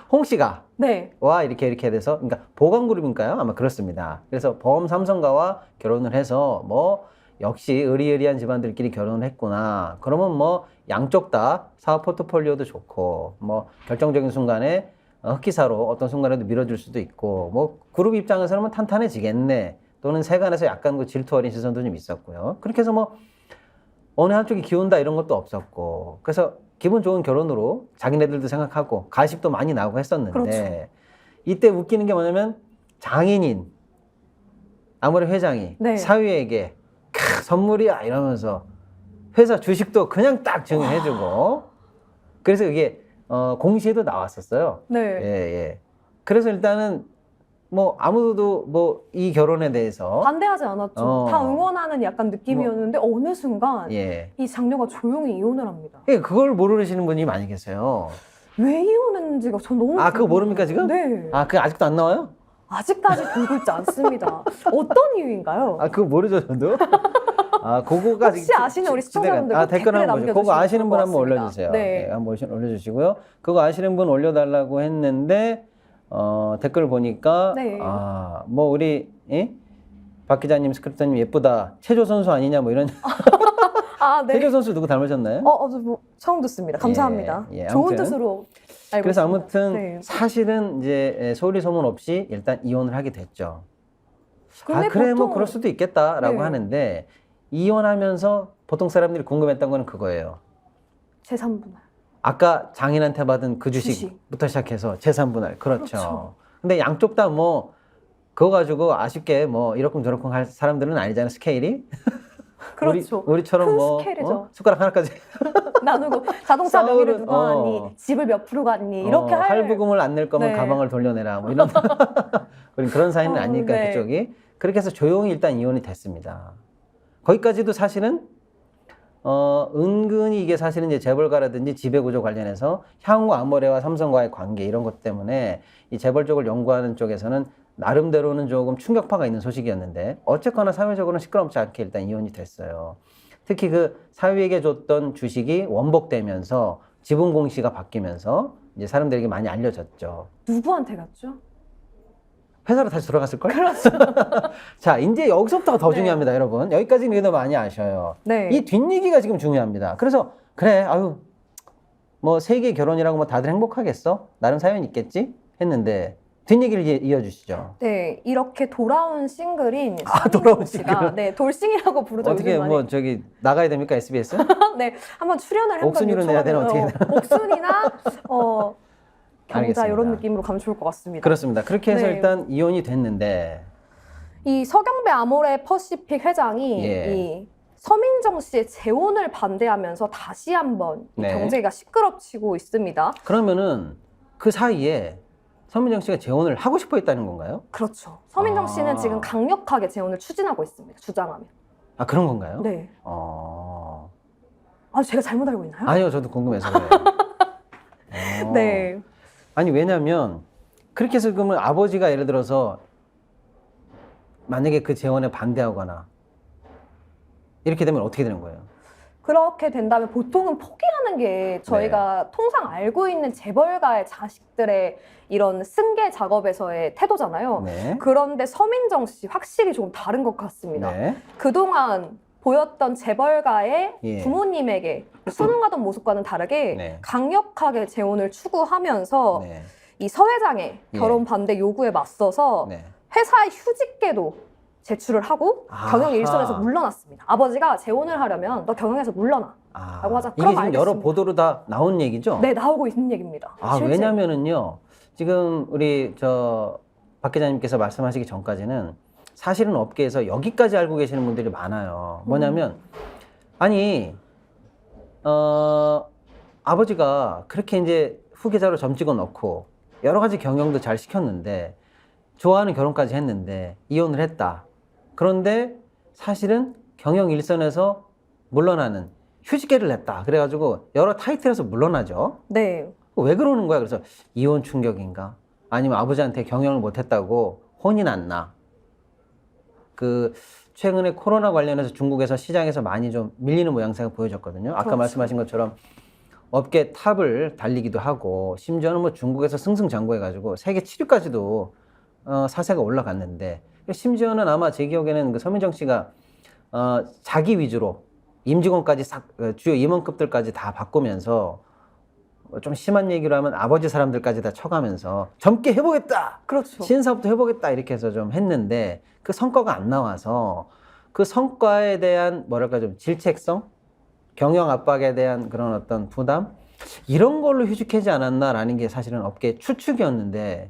홍 씨가 네. 와 이렇게 돼서 그러니까 보강 그룹인가요? 아마 그렇습니다. 그래서 범 삼성가와 결혼을 해서 뭐 역시 의리의리한 집안들끼리 결혼을 했구나. 그러면 뭐 양쪽 다 사업 포트폴리오도 좋고 뭐 결정적인 순간에 흑기사로 어떤 순간에도 밀어줄 수도 있고 뭐 그룹 입장에서는 뭐 탄탄해지겠네. 또는 세간에서 약간 그 질투 어린 시선도 좀 있었고요. 그렇게 해서 뭐 어느 한쪽이 기운다 이런 것도 없었고 그래서 기분 좋은 결혼으로 자기네들도 생각하고 가십도 많이 나오고 했었는데 그렇죠. 이때 웃기는 게 뭐냐면 장인인 아무리 회장이 네. 사위에게 선물이야 이러면서 회사 주식도 그냥 딱 증여해주고 그래서 이게 공시에도 나왔었어요. 네. 예, 예. 그래서 일단은 뭐 아무도 뭐 이 결혼에 대해서 반대하지 않았죠. 다 응원하는 약간 느낌이었는데 어느 순간 예. 이 장녀가 조용히 이혼을 합니다. 예, 그걸 모르시는 분이 많이 계세요. 왜 이혼했는지가 전 너무 아, 그거 궁금해요. 모릅니까, 지금? 네. 아, 그게 아직도 안 나와요? 아직까지 돌고 있지 않습니다. 어떤 이유인가요? 아, 그거 모르죠, 저도? 아, 그거가 혹시 아시는 우리 시청자분들 꼭 댓글 댓글에 한번 보세요. 그거 남겨주시면 아시는 분 좋을 것 한번 같습니다. 올려주세요. 네. 한번 올려주시고요. 그거 아시는 분 올려달라고 했는데, 댓글 보니까, 네. 뭐, 우리, 박 기자님, 스크립터님 예쁘다. 체조 선수 아니냐, 뭐 이런. 아, 네. 체조 선수 누구 닮으셨나요? 뭐 처음 듣습니다. 감사합니다. 예, 좋은 아무튼. 뜻으로 알고 그래서 있습니다. 아무튼 네. 사실은 이제 소리 소문 없이 일단 이혼을 하게 됐죠. 근데 그래 뭐 보통- 그럴 수도 있겠다라고 네. 하는데 이혼하면서 보통 사람들이 궁금했던 거는 그거예요. 재산분할. 아까 장인한테 받은 그 주식. 주식부터 시작해서 재산분할. 그렇죠. 그렇죠. 근데 양쪽 다 뭐 그거 가지고 아쉽게 뭐 이러쿵저러쿵 할 사람들은 아니잖아요. 스케일이. 그렇죠. 우리처럼 큰 뭐 스케일이죠. 숟가락 하나까지 나누고 자동차 명의를 싸우는- 누가 하니 집을 몇 프로 갖니 이렇게 할 할부금을 안 낼 거면 네. 가방을 돌려내라 뭐 이런 우린 그런 사이는 아니니까 네. 그쪽이 그렇게 해서 조용히 일단 이혼이 됐습니다. 거기까지도 사실은 은근히 이게 사실은 이제 재벌가라든지 지배구조 관련해서 향후 아모레와 삼성과의 관계 이런 것 때문에 이 재벌 쪽을 연구하는 쪽에서는 나름대로는 조금 충격파가 있는 소식이었는데 어쨌거나 사회적으로는 시끄럽지 않게 일단 이혼이 됐어요. 특히 그 사위에게 줬던 주식이 원복되면서 지분 공시가 바뀌면서 이제 사람들에게 많이 알려졌죠. 누구한테 갔죠? 회사로 다시 돌아갔을걸? 그렇죠. 자, 이제 여기서부터가 더 네. 중요합니다, 여러분. 여기까지는 그래도 많이 아셔요. 네. 이 뒷얘기가 지금 중요합니다. 그래서, 그래, 아유, 뭐, 세계 결혼이라고 뭐 다들 행복하겠어? 나름 사연이 있겠지? 했는데, 뒷얘기를 이어주시죠. 네, 이렇게 돌아온 싱글인 돌아온 씨가 싱글. 네, 돌싱이라고 부르죠. 어떻게, 요즘 뭐, 많이. 저기, 나가야 됩니까, SBS? 네, 한번 출연을 한번 옥순이로 내야 되나, 어떻게 옥순이나 경자 알겠습니다. 이런 느낌으로 가면 좋을 것 같습니다. 그렇습니다. 그렇게 해서 네. 일단 이혼이 됐는데, 이 서경배 아모레 퍼시픽 회장이 예. 이 서민정 씨의 재혼을 반대하면서 다시 한번 이 네. 경제가 시끄럽지고 있습니다. 그러면은 그 사이에 서민정 씨가 재혼을 하고 싶어 했다는 건가요? 그렇죠. 서민정 아. 씨는 지금 강력하게 재혼을 추진하고 있습니다. 주장하면. 아, 그런 건가요? 네. 어... 아, 제가 잘못 알고 있나요? 아니요, 저도 궁금해서 그래요. 네. 아니, 왜냐면, 그렇게 해서 그러면 아버지가 예를 들어서, 만약에 그 재혼에 반대하거나, 이렇게 되면 어떻게 되는 거예요? 그렇게 된다면 보통은 포기하는 게 저희가 통상 알고 있는 재벌가의 자식들의 이런 승계 작업에서의 태도잖아요. 네. 그런데 서민정 씨 확실히 조금 다른 것 같습니다. 네. 그동안 보였던 재벌가의 예. 부모님에게 순응하던 모습과는 다르게 네. 강력하게 재혼을 추구하면서 네. 이 서 회장의 예. 결혼 반대 요구에 맞서서 네. 회사의 휴직계도 제출을 하고 아하. 경영 일선에서 물러났습니다. 아버지가 재혼을 하려면 너 경영에서 물러나. 아, 라고 하자. 이게 그럼 지금 여러 알겠습니다. 보도로 다 나온 얘기죠? 네, 나오고 있는 얘기입니다. 아, 실제. 왜냐면은요, 지금 우리 박 기자님께서 말씀하시기 전까지는 사실은 업계에서 여기까지 알고 계시는 분들이 많아요. 뭐냐면, 아니, 아버지가 그렇게 이제 후계자로 점 찍어 넣고 여러 가지 경영도 잘 시켰는데 좋아하는 결혼까지 했는데 이혼을 했다. 그런데 사실은 경영 일선에서 물러나는 휴직계를 냈다. 그래가지고 여러 타이틀에서 물러나죠. 네. 왜 그러는 거야? 그래서 이혼 충격인가? 아니면 아버지한테 경영을 못했다고 혼이 났나? 그 최근에 코로나 관련해서 중국에서 시장에서 많이 좀 밀리는 모양새가 보여졌거든요. 아까 그렇죠. 말씀하신 것처럼 업계 탑을 달리기도 하고 심지어는 뭐 중국에서 승승장구해가지고 세계 7위까지도 사세가 올라갔는데 심지어는 아마 제 기억에는 그 서민정 씨가 자기 위주로 임직원까지 싹 주요 임원급들까지 다 바꾸면서 좀 심한 얘기로 하면 아버지 사람들까지 다 쳐가면서 젊게 해보겠다. 그렇죠. 신사업도 해보겠다 이렇게 해서 좀 했는데 그 성과가 안 나와서 그 성과에 대한 뭐랄까 좀 질책성 경영 압박에 대한 그런 어떤 부담 이런 걸로 휴직하지 않았나라는 게 사실은 업계 추측이었는데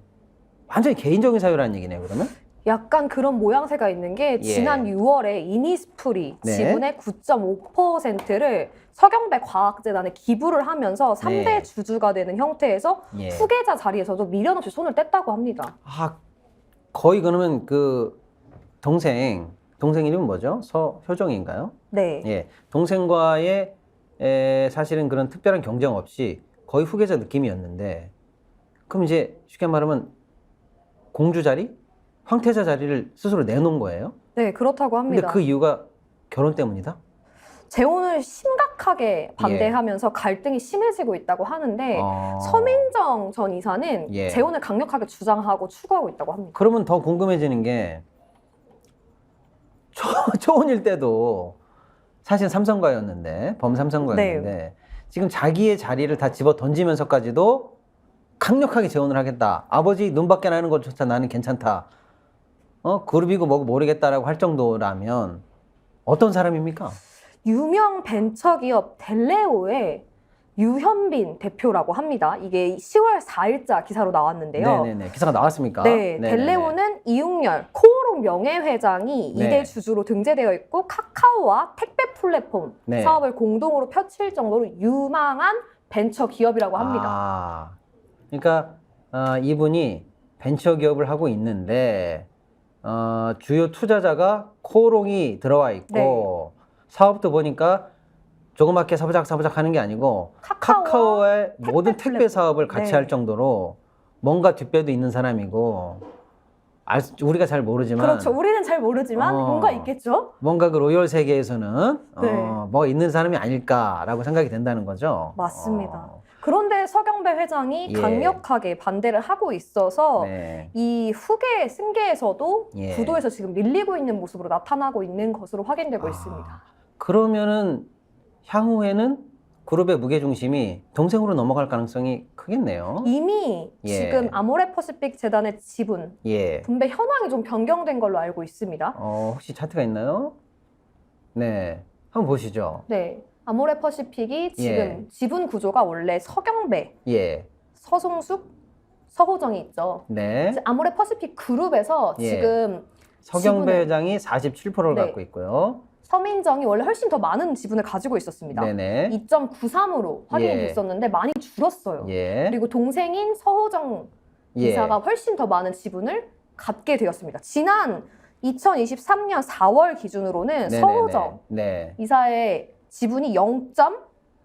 완전히 개인적인 사유라는 얘기네요. 그러면 약간 그런 모양새가 있는 게 지난 6월에 이니스프리 네. 지분의 9.5%를 서경배 과학재단에 기부를 하면서 3대 네. 주주가 되는 형태에서 예. 후계자 자리에서도 미련 없이 손을 뗐다고 합니다. 아 거의 그러면 그 동생 이름은 뭐죠? 서효정인가요? 네. 예, 동생과의 사실은 그런 특별한 경쟁 없이 거의 후계자 느낌이었는데 그럼 이제 쉽게 말하면 공주 자리? 황태자 자리를 스스로 내놓은 거예요? 네, 그렇다고 근데 합니다. 그 이유가 결혼 때문이다? 재혼을 심각하게 반대하면서 갈등이 심해지고 있다고 하는데 어. 서민정 전 이사는 예. 재혼을 강력하게 주장하고 추구하고 있다고 합니다. 그러면 더 궁금해지는 게 초혼일 때도 사실 삼성가였는데 범삼성가였는데 지금 자기의 자리를 다 집어 던지면서까지도 강력하게 재혼을 하겠다. 아버지 눈밖에 나는 것조차 나는 괜찮다. 그룹이고 뭐고 모르겠다라고 할 정도라면 어떤 사람입니까? 유명 벤처기업 델레오의 유현빈 대표라고 합니다. 이게 10월 4일자 기사로 나왔는데요. 네네네. 기사가 나왔습니까? 네, 네네네. 델레오는 이웅열 코오롱 명예회장이 네. 2대 주주로 등재되어 있고 카카오와 택배 플랫폼 네. 사업을 공동으로 펼칠 정도로 유망한 벤처 기업이라고 합니다. 아, 그러니까 이분이 벤처 기업을 하고 있는데 주요 투자자가 코오롱이 들어와 있고 사업도 보니까 조그맣게 사부작 하는 게 아니고 카카오의 모든 택배 플랫폼. 사업을 같이 네. 할 정도로 뭔가 뒷배도 있는 사람이고 우리가 잘 모르지만 그렇죠. 우리는 잘 모르지만 뭔가 있겠죠? 뭔가 그 로열 세계에서는 네. 뭐가 있는 사람이 아닐까라고 생각이 된다는 거죠. 맞습니다. 그런데 서경배 회장이 예. 강력하게 반대를 하고 있어서 네. 이 후계 승계에서도 예. 구도에서 지금 밀리고 있는 모습으로 나타나고 있는 것으로 확인되고 있습니다. 그러면은 향후에는 그룹의 무게중심이 동생으로 넘어갈 가능성이 크겠네요. 이미 예. 지금 아모레퍼시픽 재단의 지분 예. 분배 현황이 좀 변경된 걸로 알고 있습니다. 혹시 차트가 있나요? 네. 한번 보시죠. 네, 아모레퍼시픽이 지금 예. 지분 구조가 원래 서경배, 예. 서송숙, 서호정이 있죠. 네. 아모레퍼시픽 그룹에서 예. 지금 서경배 지분을- 회장이 47%를 네. 갖고 있고요. 서민정이 원래 훨씬 더 많은 지분을 가지고 있었습니다. 네네. 2.93으로 확인이 예. 됐었는데 많이 줄었어요. 예. 그리고 동생인 서호정 예. 이사가 훨씬 더 많은 지분을 갖게 되었습니다. 지난 2023년 4월 기준으로는 네네네. 서호정 네. 이사의 지분이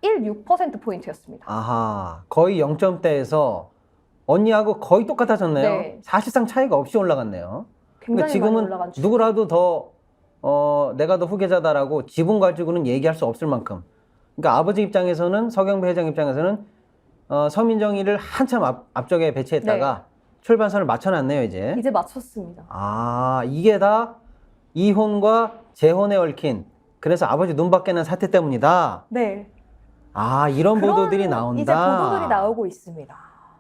0.16%포인트였습니다. 아하. 거의 0점대에서 언니하고 거의 똑같아졌네요. 네. 사실상 차이가 없이 올라갔네요. 굉장히 많이 지금은 올라간 주. 누구라도 더 내가 더 후계자다라고 지분 가지고는 얘기할 수 없을 만큼. 그러니까 아버지 입장에서는 서경배 회장 입장에서는 서민정의를 한참 앞쪽에 배치했다가 출발선을 맞춰놨네요 이제. 이제 맞췄습니다. 아 이게 다 이혼과 재혼에 얽힌 그래서 아버지 눈밖에 난 사태 때문이다. 네. 아 이런 그런 보도들이 나온다. 이제 보도들이 나오고 있습니다.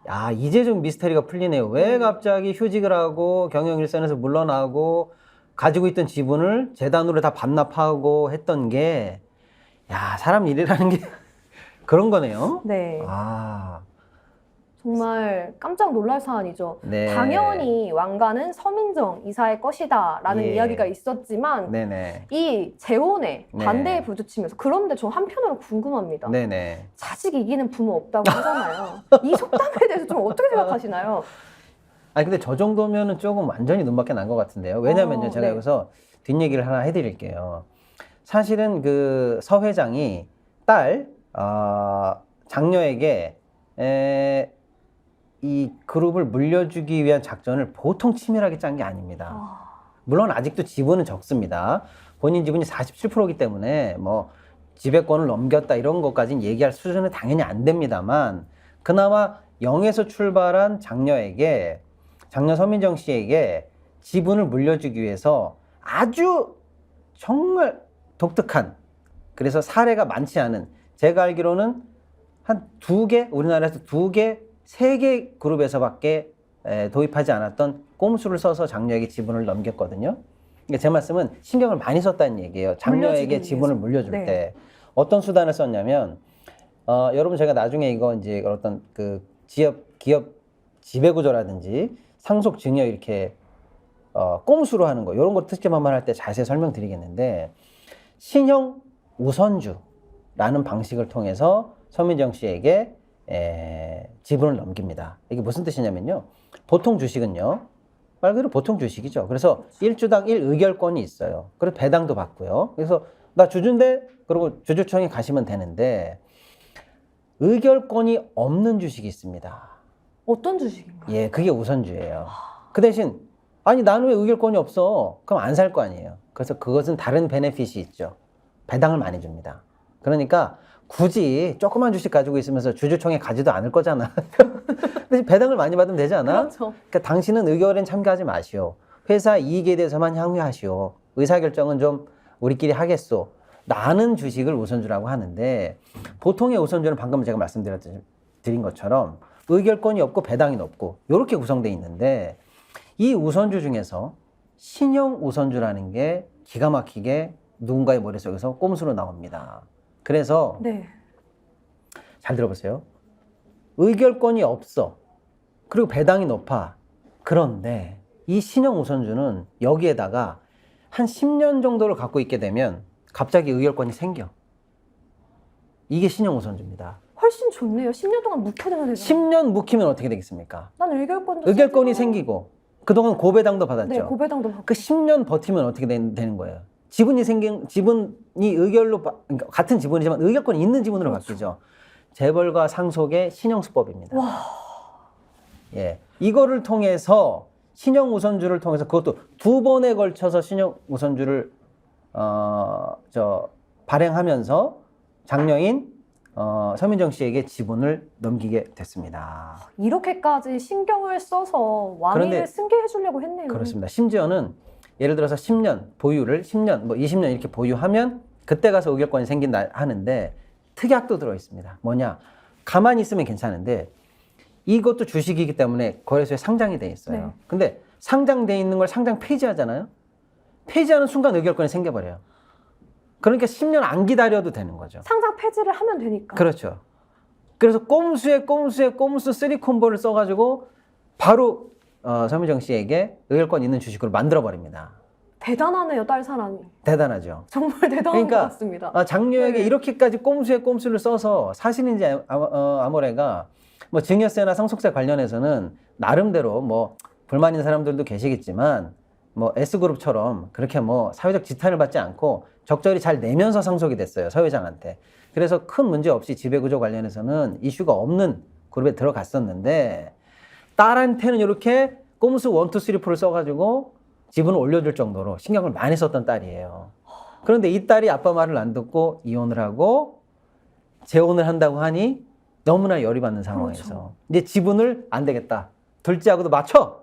야 이제 좀 미스터리가 풀리네요. 왜 갑자기 휴직을 하고 경영 일선에서 물러나고 가지고 있던 지분을 재단으로 다 반납하고 했던 게 야 사람 일이라는 게 그런 거네요. 네. 아 정말 깜짝 놀랄 사안이죠. 네. 당연히 왕가는 서민정 이사의 것이다라는 예. 이야기가 있었지만 네네. 이 재혼에 네. 반대에 부딪히면서 그런데 저 한편으로 궁금합니다. 네네. 자식 이기는 부모 없다고 하잖아요. 이 속담에 대해서 좀 어떻게 생각하시나요? 아니 근데 저 정도면은 조금 완전히 눈밖에 난 것 같은데요. 왜냐면요, 제가 네. 여기서 뒷얘기를 하나 해드릴게요. 사실은 그 서 회장이 딸 장녀에게 이 그룹을 물려주기 위한 작전을 보통 치밀하게 짠 게 아닙니다. 물론 아직도 지분은 적습니다. 본인 지분이 47%이기 때문에 뭐 지배권을 넘겼다 이런 것까지는 얘기할 수준은 당연히 안 됩니다만 그나마 0에서 출발한 장녀 서민정 씨에게 지분을 물려주기 위해서 아주 정말 독특한 그래서 사례가 많지 않은 제가 알기로는 한 2개 우리나라에서 2개 3개 그룹에서밖에 도입하지 않았던 꼼수를 써서 장녀에게 지분을 넘겼거든요. 그러니까 제 말씀은 신경을 많이 썼다는 얘기예요. 장녀에게 물려주기 지분을 위해서. 물려줄 네. 때 어떤 수단을 썼냐면 여러분 제가 나중에 이거 이제 어떤 그 기업 지배구조라든지 상속 증여 이렇게 꼼수로 하는 거 이런 거 특집 한번 할 때 자세히 설명드리겠는데 신형 우선주라는 방식을 통해서 서민정 씨에게 지분을 넘깁니다. 이게 무슨 뜻이냐면요. 보통 주식은요. 말 그대로 보통 주식이죠. 그래서 1주당 1의결권이 있어요. 그리고 배당도 받고요. 그래서 나 주주인데 그리고 주주총회 가시면 되는데 의결권이 없는 주식이 있습니다. 어떤 주식인가요? 예, 그게 우선주예요. 그 대신 아니 나는 왜 의결권이 없어? 그럼 안 살 거 아니에요. 그래서 그것은 다른 베네핏이 있죠. 배당을 많이 줍니다. 그러니까 굳이 조그만 주식 가지고 있으면서 주주총회 가지도 않을 거잖아. 근데 배당을 많이 받으면 되지 않아? 그렇죠. 그러니까 당신은 의결엔 참가하지 마시오. 회사 이익에 대해서만 향유하시오. 의사결정은 좀 우리끼리 하겠소. 라는 주식을 우선주라고 하는데 보통의 우선주는 방금 제가 말씀드린 것처럼 의결권이 없고 배당이 높고 이렇게 구성되어 있는데 이 우선주 중에서 신형 우선주라는 게 기가 막히게 누군가의 머릿속에서 꼼수로 나옵니다. 그래서 네. 잘 들어보세요. 의결권이 없어. 그리고 배당이 높아. 그런데 이 신형 우선주는 여기에다가 한 10년 정도를 갖고 있게 되면 갑자기 의결권이 생겨. 이게 신형 우선주입니다. 훨씬 좋네요. 10년 동안 묵혀두면 되잖아요. 10년 묵히면 어떻게 되겠습니까? 난 의결권도 의결권이 쓰지만- 생기고 그동안 고배당도 받았죠. 네, 고배당도 받고. 그 10년 버티면 어떻게 되는 거예요? 지분이 의결로 그러니까 같은 지분이지만 의결권이 있는 지분으로 그렇죠. 바뀌죠. 재벌과 상속의 신형 수법입니다. 와, 예, 이거를 통해서 신형 우선주를 통해서 그것도 2번에 걸쳐서 신형 우선주를 발행하면서 장녀인 서민정 씨에게 지분을 넘기게 됐습니다. 이렇게까지 신경을 써서 왕위를 그런데- 승계해 주려고 했네요. 그렇습니다. 심지어는 예를 들어서 10년 보유를 10년 뭐 20년 이렇게 보유하면 그때 가서 의결권이 생긴다 하는데 특약도 들어 있습니다. 뭐냐? 가만히 있으면 괜찮은데 이것도 주식이기 때문에 거래소에 상장이 돼 있어요. 네. 근데 상장돼 있는 걸 상장 폐지하잖아요. 폐지하는 순간 의결권이 생겨버려요. 그러니까 10년 안 기다려도 되는 거죠. 상장 폐지를 하면 되니까. 그렇죠. 그래서 꼼수 3콤보를 써가지고 바로 서민정 씨에게 의결권 있는 주식으로 만들어버립니다. 대단하네요, 딸 사람이. 대단하죠. 정말 대단한 그러니까, 것 같습니다. 장녀에게 네. 이렇게까지 꼼수를 써서 사실인지 아모레가 뭐 증여세나 상속세 관련해서는 나름대로 뭐 불만 있는 사람들도 계시겠지만 뭐 S그룹처럼 그렇게 뭐 사회적 지탄을 받지 않고 적절히 잘 내면서 상속이 됐어요. 서회장한테. 그래서 큰 문제 없이 지배구조 관련해서는 이슈가 없는 그룹에 들어갔었는데 딸한테는 이렇게 꼼수 1, 2, 3, 4를 써가지고 지분을 올려줄 정도로 신경을 많이 썼던 딸이에요. 그런데 이 딸이 아빠 말을 안 듣고 이혼을 하고 재혼을 한다고 하니 너무나 열이 받는 상황에서 그렇죠. 이제 지분을 안 되겠다. 둘째하고도 맞춰.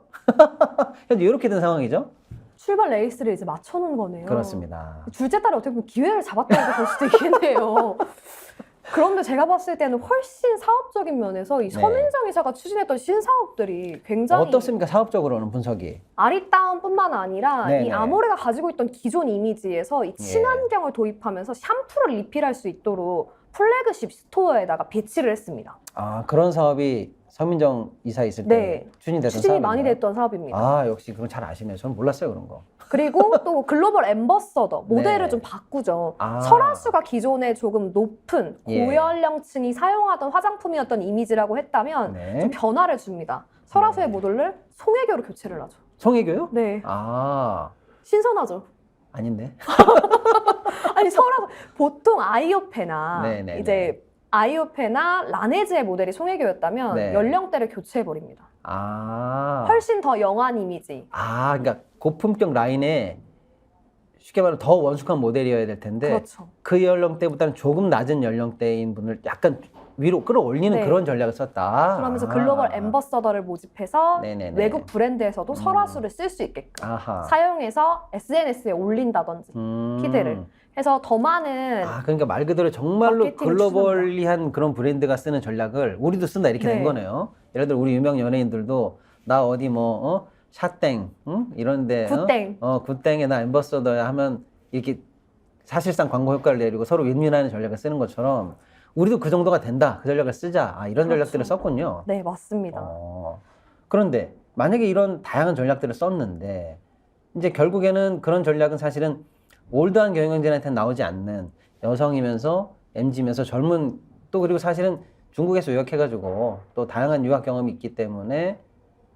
현재 이렇게 된 상황이죠. 출발 레이스를 이제 맞춰놓은 거네요. 그렇습니다. 둘째 딸이 어떻게 보면 기회를 잡았다고 볼 수도 있겠네요. 그런데 제가 봤을 때는 훨씬 사업적인 면에서 이 네. 서민정 이사가 추진했던 신사업들이 굉장히 어떻습니까? 사업적으로는 분석이. 아리따움뿐만 아니라 네네. 이 아모레가 가지고 있던 기존 이미지에서 이 친환경을 도입하면서 샴푸를 리필할 수 있도록 플래그십 스토어에다가 배치를 했습니다. 아, 그런 사업이 서민정 이사 있을 때 네. 추진됐던 추진이 많이 사업인가요? 됐던 사업입니다. 아, 역시 그건 잘 아시네요. 저는 몰랐어요, 그런 거. 그리고 또 글로벌 앰버서더 모델을 네. 좀 바꾸죠. 아. 설화수가 기존에 조금 높은 예. 고연령층이 사용하던 화장품이었던 이미지라고 했다면 네. 좀 변화를 줍니다. 설화수의 네. 모델을 송혜교로 교체를 하죠. 송혜교요? 네, 아, 신선하죠. 아닌데. 아니 설화수 보통 아이오페나 네네네. 이제 아이오페나 라네즈의 모델이 송혜교였다면 네. 연령대를 교체해 버립니다. 아. 훨씬 더 영한 이미지. 아, 그러니까 고품격 라인에 쉽게 말하면 더 원숙한 모델이어야 될 텐데 그렇죠. 그 연령대보다는 조금 낮은 연령대인 분을 약간 위로 끌어올리는 네. 그런 전략을 썼다. 그러면서 아. 글로벌 앰버서더를 모집해서 네네네. 외국 브랜드에서도 설화수를 쓸 수 있게끔 아하. 사용해서 SNS에 올린다든지 피드를 해서 더 많은 아, 그러니까 말 그대로 정말로 마케팅을 글로벌리한 그런 브랜드가 쓰는 전략을 우리도 쓴다 이렇게 된 네. 거네요. 예를 들어 우리 유명 연예인들도 나 어디 뭐 샷땡 이런데 굿땡. 굿땡에 나 앰버서더야 하면 이렇게 사실상 광고 효과를 내리고 서로 윈윈하는 전략을 쓰는 것처럼 우리도 그 정도가 된다. 그 전략을 쓰자. 이런 그렇죠. 전략들을 썼군요. 네, 맞습니다. 그런데 만약에 이런 다양한 전략들을 썼는데 이제 결국에는 그런 전략은 사실은 올드한 경영진한테는 나오지 않는 여성이면서 MZ면서 젊은 또 그리고 사실은 중국에서 유학해가지고 또 다양한 유학 경험이 있기 때문에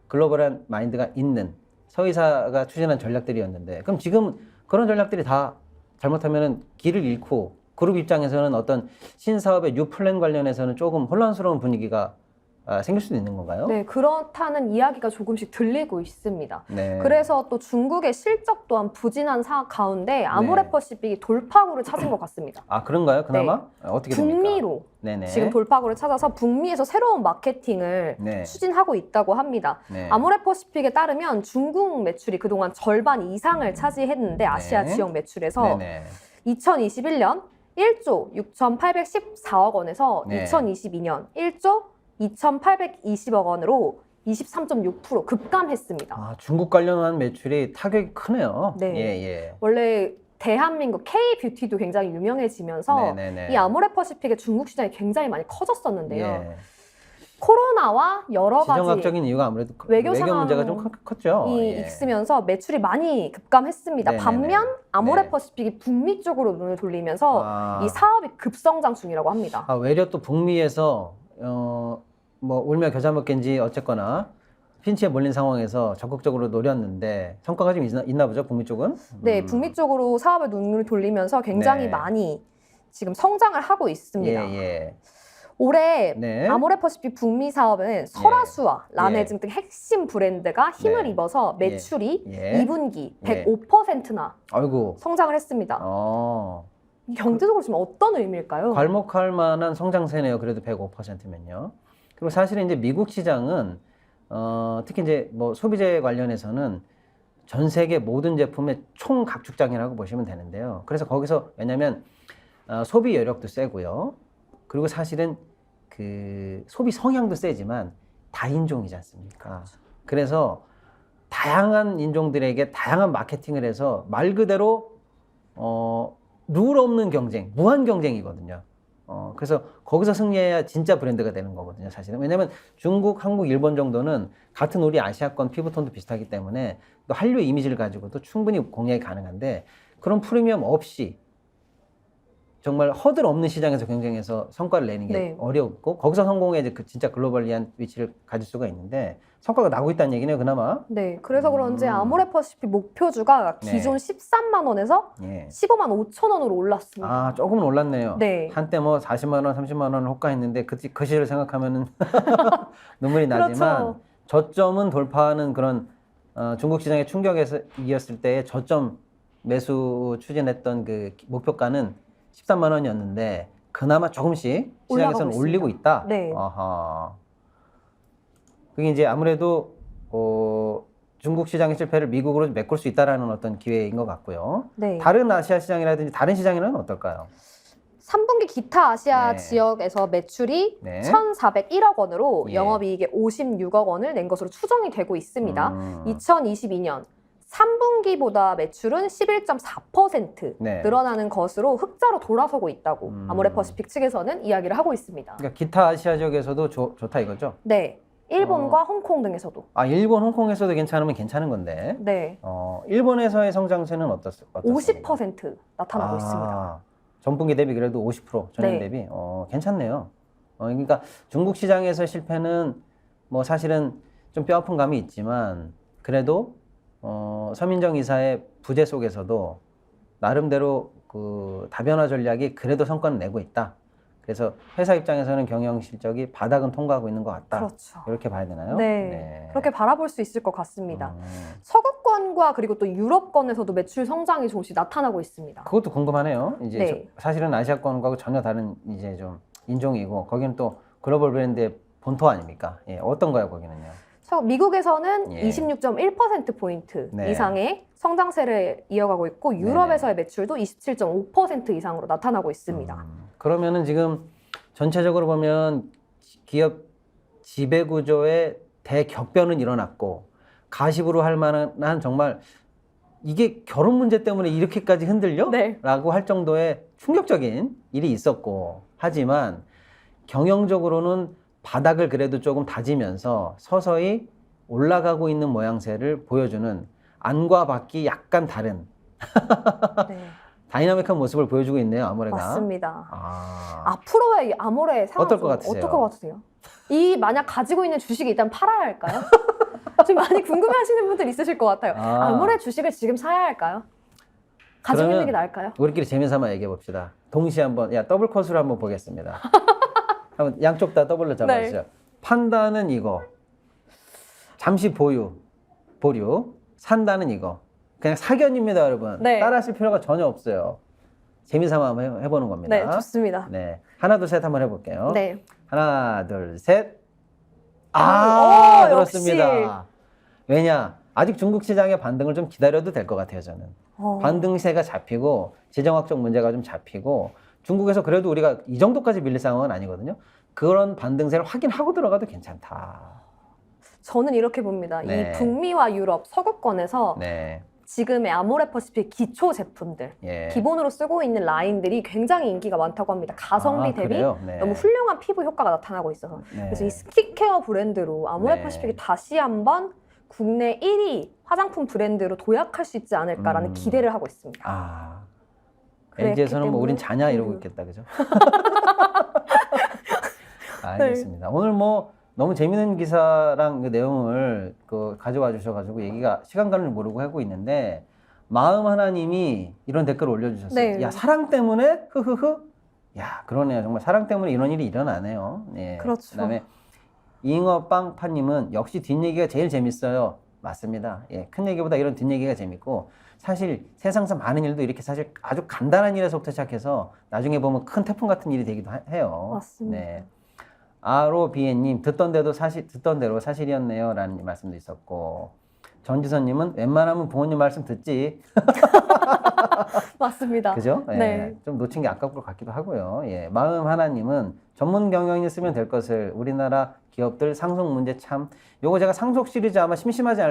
글로벌한 마인드가 있는 서의사가 추진한 전략들이었는데 그럼 지금 그런 전략들이 다 잘못하면 길을 잃고 그룹 입장에서는 어떤 신사업의 뉴 플랜 관련해서는 조금 혼란스러운 분위기가 생길 수도 있는 건가요? 네, 그렇다는 이야기가 조금씩 들리고 있습니다. 네. 그래서 또 중국의 실적 또한 부진한 가운데 아모레퍼시픽이 돌파구를 찾은 것 같습니다. 그런가요? 그나마? 어떻게 됩니까? 북미로 네네. 지금 돌파구를 찾아서 북미에서 새로운 마케팅을 네. 추진하고 있다고 합니다. 네. 아모레퍼시픽에 따르면 중국 매출이 그동안 절반 이상을 차지했는데 아시아 네. 지역 매출에서 네네. 2021년 1조 6,814억 원에서 네. 2022년 1조 2,820억 원으로 23.6% 급감했습니다. 중국 관련한 매출이 타격이 크네요. 네. 예. 원래 대한민국 K-뷰티도 굉장히 유명해지면서 네네네. 이 아모레퍼시픽의 중국 시장이 굉장히 많이 커졌었는데요. 예. 코로나와 여러 가지 지정학적인 이유가 아무래도 외교 문제가 좀 컸죠. 예. 있으면서 매출이 많이 급감했습니다. 네네네. 반면 아모레퍼시픽이 북미 쪽으로 눈을 돌리면서 이 사업이 급성장 중이라고 합니다. 외려 또 북미에서 뭐 울며 겨자 먹기인지 어쨌거나 핀치에 몰린 상황에서 적극적으로 노렸는데 성과가 좀 있나 보죠, 북미 쪽은? 네, 북미 쪽으로 사업에 눈을 돌리면서 굉장히 네. 많이 지금 성장을 하고 있습니다. 예. 올해 네. 아모레퍼시픽 북미 사업은 설화수와 라네즘 등 핵심 브랜드가 힘을 네. 입어서 매출이 예. 2분기 예. 105%나 아이고. 성장을 했습니다. 경제적으로 지금 어떤 의미일까요? 괄목할 만한 성장세네요. 그래도 105%면요. 그리고 사실은 이제 미국 시장은 특히 이제 뭐 소비재 관련해서는 전 세계 모든 제품의 총 각축장이라고 보시면 되는데요. 그래서 거기서 왜냐하면 소비 여력도 세고요. 그리고 사실은 그 소비 성향도 세지만 다인종이지 않습니까? 그래서 다양한 인종들에게 다양한 마케팅을 해서 말 그대로 룰 없는 경쟁, 무한 경쟁이거든요. 그래서 거기서 승리해야 진짜 브랜드가 되는 거거든요, 사실은. 왜냐면 중국, 한국, 일본 정도는 같은 우리 아시아권 피부톤도 비슷하기 때문에 또 한류 이미지를 가지고도 충분히 공략이 가능한데 그런 프리미엄 없이 정말 허들 없는 시장에서 경쟁해서 성과를 내는 게 네. 어렵고 거기서 성공해 이제 진짜 글로벌리한 위치를 가질 수가 있는데 성과가 나고 있다는 얘기네요, 그나마. 네, 그래서 그런지 아모레퍼시픽 목표주가 기존 13만 원에서 예. 15만 5천 원으로 올랐습니다. 조금은 올랐네요. 네. 한때 뭐 40만 원, 30만 원을 호가했는데 그 시절을 생각하면은 눈물이 나지만 그렇죠. 저점은 돌파하는 그런 중국 시장의 충격이었을 때의 저점 매수 추진했던 그 목표가는 13만 원이었는데 그나마 조금씩 시장에서는 올라가고 올리고 있습니다. 있다. 네. 아하. 그게 이제 아무래도 중국 시장의 실패를 미국으로 메꿀 수 있다라는 어떤 기회인 것 같고요. 네. 다른 아시아 시장이라든지 다른 시장에는 어떨까요? 3분기 기타 아시아 네. 지역에서 매출이 네. 1,401억 원으로 예. 영업이익이 56억 원을 낸 것으로 추정이 되고 있습니다. 음. 2022년 3분기보다 매출은 11.4% 네. 늘어나는 것으로 흑자로 돌아서고 있다고 음. 아모레퍼시픽 측에서는 이야기를 하고 있습니다. 그러니까 기타 아시아 지역에서도 좋다 이거죠? 네, 일본과 홍콩 등에서도. 일본, 홍콩에서도 괜찮으면 괜찮은 건데. 네, 일본에서의 성장세는 어떻습니까? 50% 나타나고 있습니다. 전분기 대비 그래도 50% 전년 네. 대비 괜찮네요. 그러니까 중국 시장에서 실패는 뭐 사실은 좀 뼈아픈 감이 있지만 그래도 서민정 이사의 부재 속에서도 나름대로 그 다변화 전략이 그래도 성과는 내고 있다. 그래서 회사 입장에서는 경영 실적이 바닥은 통과하고 있는 것 같다. 그렇죠. 이렇게 봐야 되나요? 네, 그렇게 바라볼 수 있을 것 같습니다. 음, 서구권과 그리고 또 유럽권에서도 매출 성장이 조금씩 나타나고 있습니다. 그것도 궁금하네요. 이제 네. 사실은 아시아권과 전혀 다른 이제 좀 인종이고 거기는 또 글로벌 브랜드의 본토 아닙니까? 예, 어떤가요, 거기는요? 미국에서는 예. 26.1%포인트 네. 이상의 성장세를 이어가고 있고 유럽에서의 매출도 27.5% 이상으로 나타나고 있습니다. 그러면은 지금 전체적으로 보면 기업 지배 구조의 대격변은 일어났고 가십으로 할 만한 정말 이게 결혼 문제 때문에 이렇게까지 흔들려? 네. 라고 할 정도의 충격적인 일이 있었고, 하지만 경영적으로는 바닥을 그래도 조금 다지면서 서서히 올라가고 있는 모양새를 보여주는 안과 밖이 약간 다른 네. 다이나믹한 모습을 보여주고 있네요, 아모레가. 맞습니다. 아, 앞으로의 이 아모레 상황 어떨 것 같으세요? 어떨 것 같으세요? 이 만약 가지고 있는 주식이 일단 팔아야 할까요? 좀 많이 궁금해하시는 분들 있으실 것 같아요. 아. 아모레 주식을 지금 사야 할까요? 가지고 그러면 있는 게 나을까요? 우리끼리 재미삼아 얘기해 봅시다. 동시에 한번, 더블 컷으로 한번 보겠습니다. 한번 양쪽 다 더블로 잡아주죠. 네. 판다는 이거, 잠시 보류, 산다는 이거. 그냥 사견입니다, 여러분. 네. 따라하실 필요가 전혀 없어요. 재미삼아 한번 해보는 겁니다. 네, 좋습니다. 네. 하나, 둘, 셋 한번 해볼게요. 네. 하나, 둘, 셋. 오, 그렇습니다. 역시. 왜냐? 아직 중국 시장의 반등을 좀 기다려도 될 것 같아요, 저는. 반등세가 잡히고, 지정학적 문제가 좀 잡히고, 중국에서 그래도 우리가 이 정도까지 밀릴 상황은 아니거든요. 그런 반등세를 확인하고 들어가도 괜찮다. 저는 이렇게 봅니다. 네. 이 북미와 유럽, 서구권에서 네. 지금의 아모레 퍼시픽 기초 제품들, 예. 기본으로 쓰고 있는 라인들이 굉장히 인기가 많다고 합니다. 가성비 대비 그래요? 네. 너무 훌륭한 피부 효과가 나타나고 있어서. 네. 그래서 이 스킨케어 브랜드로 아모레 네. 퍼시픽이 다시 한번 국내 1위 화장품 브랜드로 도약할 수 있지 않을까라는 기대를 하고 있습니다. 그랬기 LG에서는 뭐 때문에 우린 자냐 이러고 음. 있겠다, 그죠? 알겠습니다. 오늘 뭐 너무 재밌는 기사랑 그 내용을 가져와 주셔가지고 얘기가 시간 가는 줄 모르고 하고 있는데, 마음 하나님이 이런 댓글을 올려주셨어요. 네. 야, 사랑 때문에 흐흐흐. 야, 그러네요. 정말 사랑 때문에 이런 일이 일어나네요. 예. 그렇죠. 그다음에 잉어빵파님은 역시 뒷얘기가 제일 재밌어요. 맞습니다. 예, 큰 얘기보다 이런 뒷얘기가 재밌고, 사실 세상에서 많은 일도 이렇게 사실 아주 간단한 일에서부터 시작해서 나중에 보면 큰 태풍 같은 일이 되기도 해요. 맞습니다. 네. ROBN님 듣던 대로 사실이었네요 라는 말씀도 있었고, 전지선님은 웬만하면 부모님 말씀 듣지. 맞습니다. 그죠? 예, 네. 좀 놓친 게 아까울 것 같기도 하고요. 예, 마음 하나님은 전문 경영이 쓰면 될 것을 우리나라 기업들 상속 문제 참, 요거 제가 상속 시리즈 아마 심심하지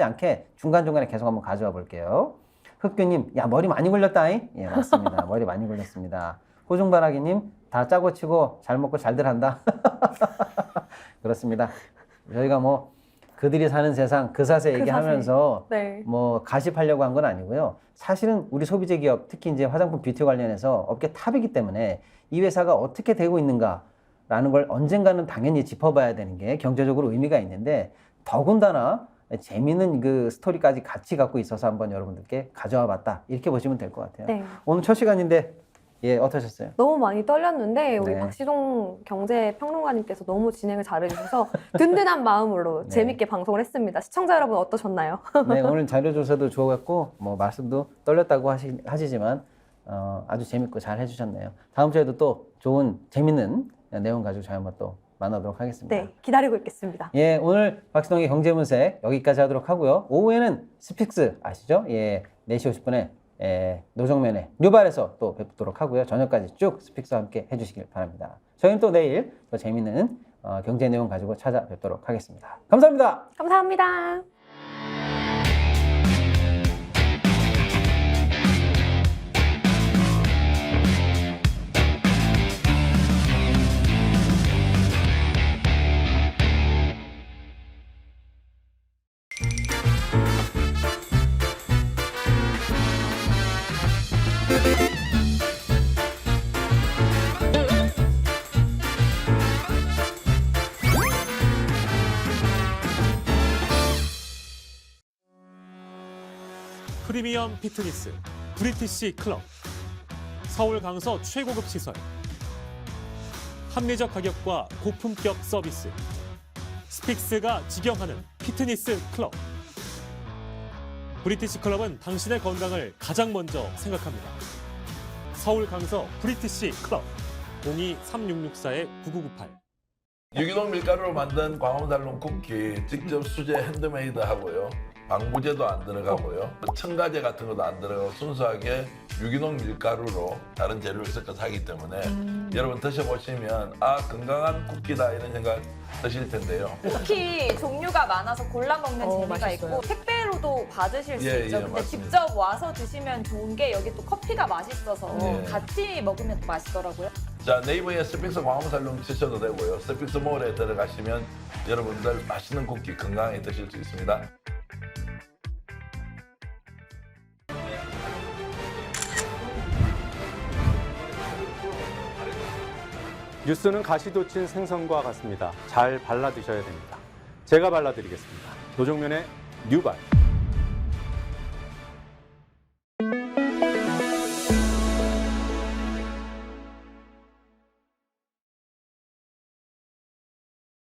않게 중간중간에 계속 한번 가져와 볼게요. 흑규님, 야, 머리 많이 굴렸다잉? 예, 맞습니다. 머리 많이 굴렸습니다. 호중바라기님, 다 짜고 치고 잘 먹고 잘들 한다. 그렇습니다. 저희가 뭐 그들이 사는 세상 그 사세 얘기하면서 네. 뭐 가십하려고 한 건 아니고요. 사실은 우리 소비재 기업, 특히 이제 화장품 뷰티 관련해서 업계 탑이기 때문에 이 회사가 어떻게 되고 있는가라는 걸 언젠가는 당연히 짚어봐야 되는 게 경제적으로 의미가 있는데, 더군다나 재미있는 그 스토리까지 같이 갖고 있어서 한번 여러분들께 가져와 봤다, 이렇게 보시면 될 것 같아요. 네. 오늘 첫 시간인데 어떠셨어요? 너무 많이 떨렸는데 우리 네. 박시동 경제평론가님께서 너무 진행을 잘해주셔서 든든한 마음으로 네. 재밌게 방송을 했습니다. 시청자 여러분 어떠셨나요? 네, 오늘 자료 조사도 좋았고, 뭐 말씀도 떨렸다고 하시지만 아주 재밌고 잘 해주셨네요. 다음 주에도 또 좋은 재밌는 내용 가지고 저희 한번 또 만나도록 하겠습니다. 네, 기다리고 있겠습니다. 예, 오늘 박시동의 경제문색 여기까지 하도록 하고요. 오후에는 스픽스 아시죠? 예, 4시 50분에 노정면의 뉴발에서 또 뵙도록 하고요. 저녁까지 쭉 스픽스와 함께 해주시길 바랍니다. 저희는 또 내일 더 재밌는 경제 내용 가지고 찾아뵙도록 하겠습니다. 감사합니다. 감사합니다. 프리미엄 피트니스 브리티시 클럽, 서울 강서 최고급 시설, 합리적 가격과 고품격 서비스, 스픽스가 직영하는 피트니스 클럽. 브리티시 클럽은 당신의 건강을 가장 먼저 생각합니다. 서울 강서 브리티시 클럽 02-3664-9998. 유기농 밀가루로 만든 광화문달롱 쿠키 직접 수제 핸드메이드 하고요. 방부제도 안 들어가고요. 첨가제 같은 것도 안 들어가고 순수하게 유기농 밀가루로 다른 재료를 섞어서 하기 때문에 여러분 드셔보시면 아 건강한 쿠키다 이런 생각 드실 텐데요. 쿠키 종류가 많아서 골라 먹는 재미가 맛있어요. 있고 택배로도 받으실 수 예, 있죠. 예, 근데 맞습니다. 직접 와서 드시면 좋은 게 여기 또 커피가 맛있어서 예. 같이 먹으면 또 맛있더라고요. 자 네이버에 스픽스 광화문살롱 치셔도 되고요. 스픽스 몰에 들어가시면 여러분들 맛있는 쿠키 건강하게 드실 수 있습니다. 뉴스는 가시 돋친 생선과 같습니다. 잘 발라 드셔야 됩니다. 제가 발라드리겠습니다. 노종면의 뉴발.